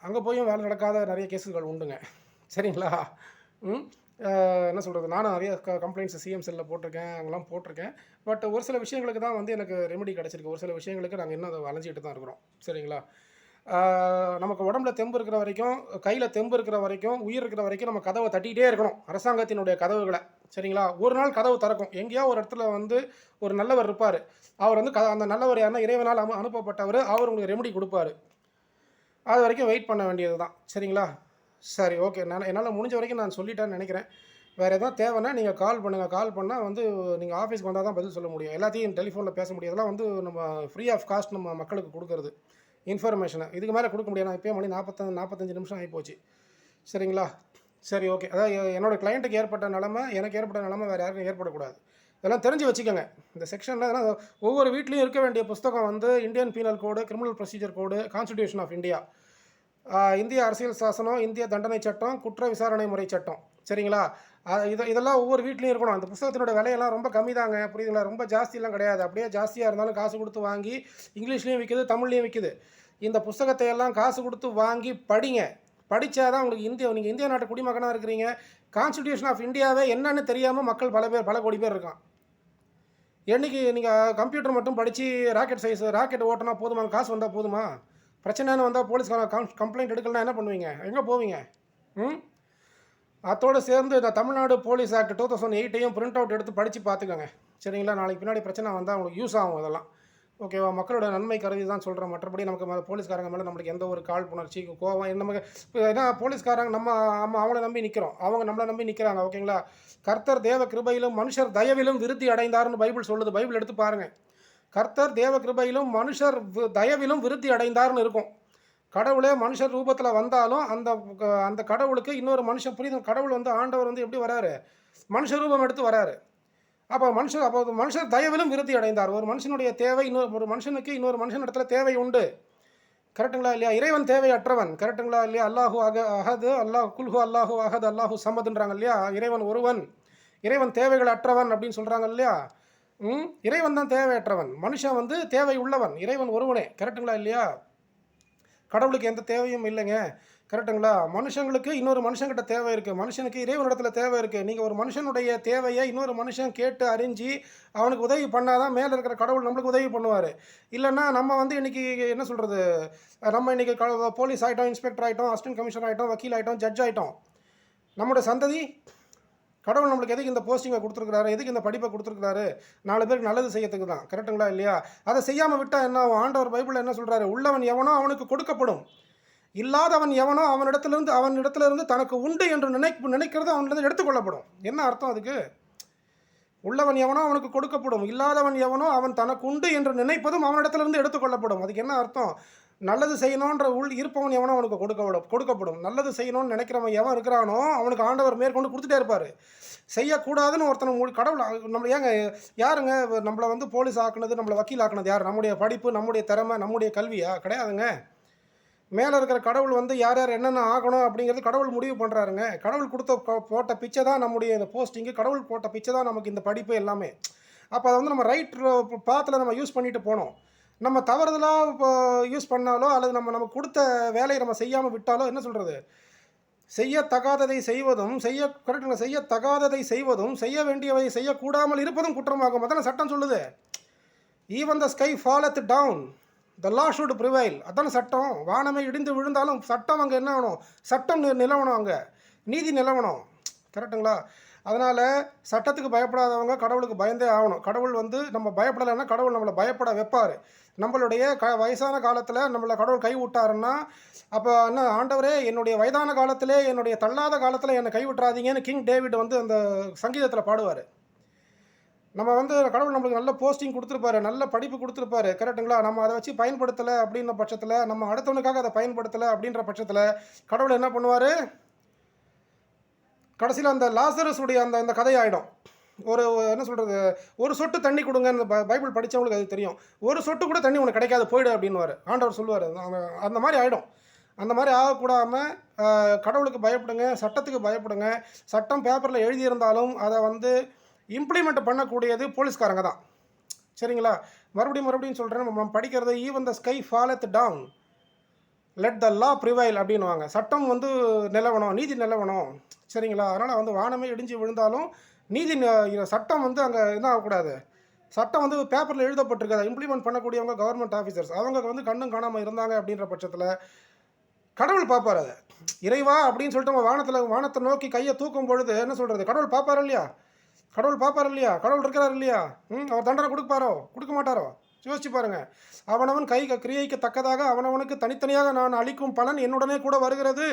அங்கே போயும் வேலை நடக்காத நிறைய கேஸுகள் உண்டுங்க, சரிங்களா. என்ன சொல்கிறது, நானும் நிறைய கம்ப்ளைண்ட்ஸ் CM செல்லில் போட்டிருக்கேன், அங்கெல்லாம் போட்டிருக்கேன். பட் ஒரு சில விஷயங்களுக்கு தான் வந்து எனக்கு ரெமெடி கிடச்சிருக்கு. ஒரு சில விஷயங்களுக்கு நாங்கள் இன்னும் அதை வளைஞ்சிட்டு தான் இருக்கிறோம், சரிங்களா. நமக்கு உடம்புல தெம்பு இருக்கிற வரைக்கும், கையில் தெம்பு இருக்கிற வரைக்கும், உயிர் இருக்கிற வரைக்கும் நம்ம கதவை தட்டிகிட்டே இருக்கணும், அரசாங்கத்தினுடைய கதவுகளை, சரிங்களா. ஒரு நாள் கதவு திறக்கும். எங்கேயோ ஒரு இடத்துல வந்து ஒரு நல்லவர் இருப்பார். அவர் வந்து அந்த நல்லவர் யாருன்னா இறைவனால் அனுப்பப்பட்டவர். அவர் உங்களுக்கு ரெமெடி கொடுப்பார். அது வரைக்கும் வெயிட் பண்ண வேண்டியது தான், சரிங்களா. சரி, ஓகே. என்னால் முடிஞ்ச வரைக்கும் நான் சொல்லிட்டேன்னு நினைக்கிறேன். வேறு எதாவது தேவைன்னா நீங்கள் கால் பண்ணுங்கள். கால் பண்ணால் வந்து நீங்கள் ஆஃபீஸ்க்கு வந்தால் தான் பதில் சொல்ல முடியும். எல்லாத்தையும் டெலிஃபோனில் பேச முடியும். இதெல்லாம் வந்து நம்ம ஃப்ரீ ஆஃப் காஸ்ட் நம்ம மக்களுக்கு கொடுக்குறது இன்ஃபர்மேஷனை. இதுக்கு மேலே கொடுக்க முடியாது. நான் இப்போயே மணி 45 நிமிஷம் ஆகிப்போச்சு. சரிங்களா? சரி, ஓகே. அதாவது என்னோடய கிளையண்ட்டுக்கு ஏற்பட்ட நிலமை, எனக்கு ஏற்பட்ட நிலமை வேறு யாருக்கும் ஏற்படக்கூடாது. இதெல்லாம் தெரிஞ்சு வச்சுக்கோங்க. இந்த செக்ஷனில் இதெல்லாம் ஒவ்வொரு வீட்லேயும் இருக்க வேண்டிய புஸ்தகம் வந்து Indian penal code, criminal procedure code, constitution of India, இந்திய அரசியல் சாசனம், இந்திய தண்டனை சட்டம், குற்ற விசாரணை முறை சட்டம். சரிங்களா? இதெல்லாம் ஒவ்வொரு வீட்லேயும் இருக்கணும். அந்த புத்தகத்தினோட விலையெல்லாம் ரொம்ப கம்மி தாங்க, புரியுதுங்களா? ரொம்ப ஜாஸ்தியெல்லாம் கிடையாது. அப்படியே ஜாஸ்தியாக இருந்தாலும் காசு கொடுத்து வாங்கி இங்கிலீஷ்லேயும் விற்கிது, தமிழ்லேயும் விற்கிது. இந்த புத்தகத்தை எல்லாம் காசு கொடுத்து வாங்கி படிங்க. படித்தா தான் உங்களுக்கு நீங்கள் இந்திய நாட்டு குடிமகனாக இருக்கிறீங்க. கான்ஸ்டிடியூஷன் ஆஃப் இந்தியாவே என்னன்னு தெரியாமல் மக்கள் பல கோடி பேர் இருக்கான். என்றைக்கு நீங்கள் கம்ப்யூட்டர் மட்டும் படித்து ராக்கெட் ஓட்டினா போதுமா? காசு வந்தால் போதுமா? பிரச்சனைன்னு வந்தால் போலீஸ்கார கம்ப்ளைண்ட் எடுக்கலன்னா என்ன பண்ணுவீங்க? எங்கே போவீங்க? அதோடு சேர்ந்து இந்த Tamil Nadu police act 2008 print out எடுத்து படித்து பார்த்துக்கோங்க. சரிங்களா? நாளைக்கு பின்னாடி பிரச்சனை வந்தால் உங்களுக்கு யூஸ் ஆகும் இதெல்லாம். ஓகேவா? மக்களோட நன்மை கருதி தான் சொல்கிறேன். மற்றபடி நமக்கு போலீஸ்காரங்க மேலே நம்மளுக்கு எந்த ஒரு காழ்ப்புணர்ச்சி, கோவம் நமக்கு ஏன்னா போலீஸ்காரங்க நம்ம அவங்கள நம்பி நிற்கிறோம், அவங்க நம்மளை நம்பி நிற்கிறாங்க. ஓகேங்களா? கர்த்தர் தேவ கிருபையிலும் மனுஷர் தயவிலும் விருத்தி அடைந்தார்னு பைபிள் சொல்லுது. பைபிள் எடுத்து பாருங்கள். கர்த்தர் தேவ கிருபையிலும் மனுஷர் தயவிலும் விருத்தி அடைந்தார்னு இருக்கும். கடவுளே மனுஷர் ரூபத்தில் வந்தாலும் அந்த கடவுளுக்கு இன்னொரு மனுஷன், புரியுது? கடவுள் வந்து ஆண்டவர் வந்து எப்படி வராரு? மனுஷ ரூபம் எடுத்து வராரு. அப்போ மனுஷர் தயவிலும் விருத்தி அடைந்தார். ஒரு மனுஷனுடைய தேவை ஒரு மனுஷனுக்கு இன்னொரு மனுஷன் இடத்துல தேவை உண்டு. கரெக்டுங்களா இல்லையா? இறைவன் தேவையற்றவன். கரெக்டுங்களா இல்லையா? அல்லாஹு அஹது, குல்ஹு அல்லாஹு அஹது அல்லாஹு சமதுன்றாங்க இல்லையா? இறைவன் ஒருவன், இறைவன் தேவைகள் அற்றவன் அப்படின்னு சொல்கிறாங்க இல்லையா? இறைவன் தான் தேவையற்றவன், மனுஷன் வந்து தேவை உள்ளவன், இறைவன் ஒருவனே. கரெக்டுங்களா இல்லையா? கடவுளுக்கு எந்த தேவையும் இல்லைங்க. கரெக்டுங்களா? மனுஷங்களுக்கு இன்னொரு மனுஷங்கிட்ட தேவை இருக்குது, மனுஷனுக்கு இறைவனிடத்துல தேவை இருக்குது. நீங்கள் ஒரு மனுஷனுடைய தேவையை இன்னொரு மனுஷன் கேட்டு அறிஞ்சு அவனுக்கு உதவி பண்ணாதான் மேலே இருக்கிற கடவுள் நம்மளுக்கு உதவி பண்ணுவார். இல்லைன்னா நம்ம வந்து இன்றைக்கி என்ன சொல்கிறது, நம்ம இன்றைக்கி போலீஸ் ஆகிட்டோம், இன்ஸ்பெக்டர் ஆகிட்டோம், அசிஸ்டன்ட் கமிஷனர் ஆகிட்டோம், வக்கீல் ஆகிட்டோம், ஜட்ஜ் ஆகிட்டோம். நம்மளோட சந்ததி கடவுள் நம்மளுக்கு எதுக்கு இந்த போஸ்டிங்கை கொடுத்துருக்காரு, எதுக்கு இந்த படிப்பை கொடுத்துருக்காரு? 4 பேருக்கு நல்லது செய்யறதுக்கு தான். கரெக்டுங்களா இல்லையா? அதை செய்யாமல் விட்டால் என்ன ஆகும்? ஆண்டவர் பைபிளில் என்ன சொல்கிறாரு? உள்ளவன் எவனோ அவனுக்கு கொடுக்கப்படும், இல்லாதவன் எவனோ அவனிடத்திலிருந்து தனக்கு உண்டு என்று நினைக்கிறது அவனிலிருந்து எடுத்துக்கொள்ளப்படும். என்ன அர்த்தம் அதுக்கு? உள்ளவன் எவனோ அவனுக்கு கொடுக்கப்படும், இல்லாதவன் எவனோ அவன் தனக்கு உண்டு என்று நினைப்பதும் அவனிடத்திலிருந்து எடுத்துக்கொள்ளப்படும். அதுக்கு என்ன அர்த்தம்? நல்லது செய்யணுன்ற இருப்பவன் எவனோ அவனுக்கு கொடுக்கப்படும். நல்லது செய்யணும்னு நினைக்கிறவன் எவன் இருக்கிறானோ அவனுக்கு ஆண்டவர் மேற்கொண்டு கொடுத்துட்டே இருப்பார். செய்யக்கூடாதுன்னு ஒருத்தனை கடவுள் நம்மளை யாருங்க நம்மளை வந்து போலீஸ் ஆக்குனது, நம்மளை வக்கீல் ஆக்குனது யார்? நம்முடைய படிப்பு, நம்முடைய திறமை, நம்முடைய கல்வியா? கிடையாதுங்க. மேலே இருக்கிற கடவுள் வந்து யார் யார் என்னென்ன ஆகணும் அப்படிங்கிறது கடவுள் முடிவு பண்ணுறாருங்க. கடவுள் போட்ட பிச்சை தான் நம்முடைய இந்த போஸ்டிங்கு, கடவுள் போட்ட பிச்சை தான் நமக்கு இந்த படிப்பு எல்லாமே. அப்போ அதை வந்து நம்ம ரைட் பாத்தில் நம்ம யூஸ் பண்ணிட்டு போனோம். நம்ம தவறுதலாக இப்போ யூஸ் பண்ணாலோ அல்லது நமக்கு கொடுத்த வேலையை நம்ம செய்யாமல் விட்டாலோ என்ன சொல்கிறது, செய்யத்தகாததை செய்வதும் செய்ய வேண்டியவை செய்யக்கூடாமல் இருப்பதும் குற்றமாகும். அதான சட்டம் சொல்லுது. Even the sky falleth down the law shall prevail. அதான சட்டம். வானமே இடிந்து விழுந்தாலும் சட்டம் அங்கே என்ன ஆகணும்? சட்டம் நிலவணும், அங்கே நீதி நிலவணும். கரெக்டுங்களா? அதனால் சட்டத்துக்கு பயப்படாதவங்க கடவுளுக்கு பயந்தே ஆகணும். கடவுள் வந்து நம்ம பயப்படலைன்னா கடவுள் நம்மளை பயப்பட வைப்பார். நம்மளுடைய வயசான காலத்தில் நம்மளை கடவுள் கைவிட்டாருன்னா அப்போ என்ன, ஆண்டவரே என்னுடைய வயதான காலத்திலே, என்னுடைய தள்ளாத காலத்தில் என்னை கைவிட்டுறாதீங்கன்னு கிங் டேவிட் வந்து அந்த சங்கீதத்தில் பாடுவார். நம்ம வந்து கடவுள் நம்மளுக்கு நல்ல போஸ்டிங் கொடுத்துருப்பாரு, நல்ல படிப்பு கொடுத்துருப்பாரு. கரெக்டுங்களா? நம்ம அதை வச்சு பயன்படுத்தலை அப்படின்ற பட்சத்தில், நம்ம அடுத்தவனுக்காக அதை பயன்படுத்தலை அப்படின்ற பட்சத்தில் கடவுள் என்ன பண்ணுவார்? கடைசியில் அந்த லாசரஸுடைய அந்த கதையாயிடும். என்ன சொல்கிறது, ஒரு சொட்டு தண்ணி கொடுங்க. இந்த பைபிள் படித்தவங்களுக்கு அது தெரியும். ஒரு சொட்டு கூட தண்ணி உனக்கு கிடைக்காது, போயிடு அப்படின்னுவார் ஆண்டவர் சொல்லுவார். அந்த மாதிரி ஆகிடும். அந்த மாதிரி ஆகக்கூடாமல் கடவுளுக்கு பயப்படுங்க, சட்டத்துக்கு பயப்படுங்க. சட்டம் பேப்பரில் எழுதியிருந்தாலும் அதை வந்து இம்ப்ளிமெண்ட் பண்ணக்கூடியது போலீஸ்காரங்க தான். சரிங்களா? மறுபடியும் சொல்கிறேன், நம்ம படிக்கிறது even the sky falleth down let the law prevail அப்படின்னுவாங்க. சட்டம் வந்து நிலவணும், நீதி நிலவணும். சரிங்களா? அதனால் வந்து வானமே இடிஞ்சு விழுந்தாலும் நீதி சட்டம் வந்து அங்கே என்ன ஆகக்கூடாது. சட்டம் வந்து பேப்பரில் எழுதப்பட்டிருக்காது. இம்ப்ளிமெண்ட் பண்ணக்கூடியவங்க கவர்மெண்ட் ஆஃபீஸர்ஸ், அவங்க வந்து கண்ணும் காணாமல் இருந்தாங்க அப்படின்ற பட்சத்தில் கடவுள் பார்ப்பார். அதை இறைவா அப்படின்னு சொல்லிட்டு நம்ம வானத்தை நோக்கி கையை தூக்கும் பொழுது என்ன சொல்கிறது, கடவுள் பார்ப்பார் இல்லையா? கடவுள் இருக்கிறார் இல்லையா? அவர் தண்டனை கொடுக்க மாட்டாரோ? யோசிச்சு பாருங்க. அவனவன் கிரியைக்கு தக்கதாக அவனவனுக்கு தனித்தனியாக நான் அளிக்கும் பலன் என்னுடனே கூட வருகிறது.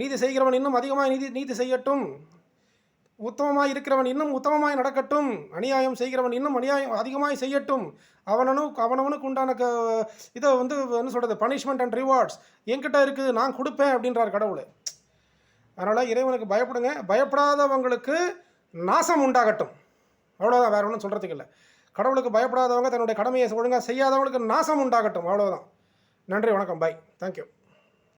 நீதி செய்கிறவன் இன்னும் அதிகமாக நீதி செய்யட்டும். உத்தமமாய் இருக்கிறவன் இன்னும் உத்தமமாய் நடக்கட்டும். அநியாயம் செய்கிறவன் இன்னும் அநியாயம் அதிகமாய் செய்யட்டும். அவனவனுக்கு உண்டான இதை வந்து என்ன சொல்கிறது, பனிஷ்மெண்ட் அண்ட் ரிவார்ட்ஸ் என்கிட்ட இருக்குது, நான் கொடுப்பேன் அப்படின்றார் கடவுள். அதனால் இறைவனுக்கு பயப்படுங்க. பயப்படாதவங்களுக்கு நாசம் உண்டாகட்டும். அவ்வளோதான், வேறு ஒன்றும் சொல்கிறதுக்கு இல்லை. கடவுளுக்கு பயப்படாதவங்க, தன்னுடைய கடமையை ஒழுங்காக செய்யாதவங்களுக்கு நாசம் உண்டாகட்டும். அவ்வளோதான். நன்றி, வணக்கம், பாய், தேங்க்யூ.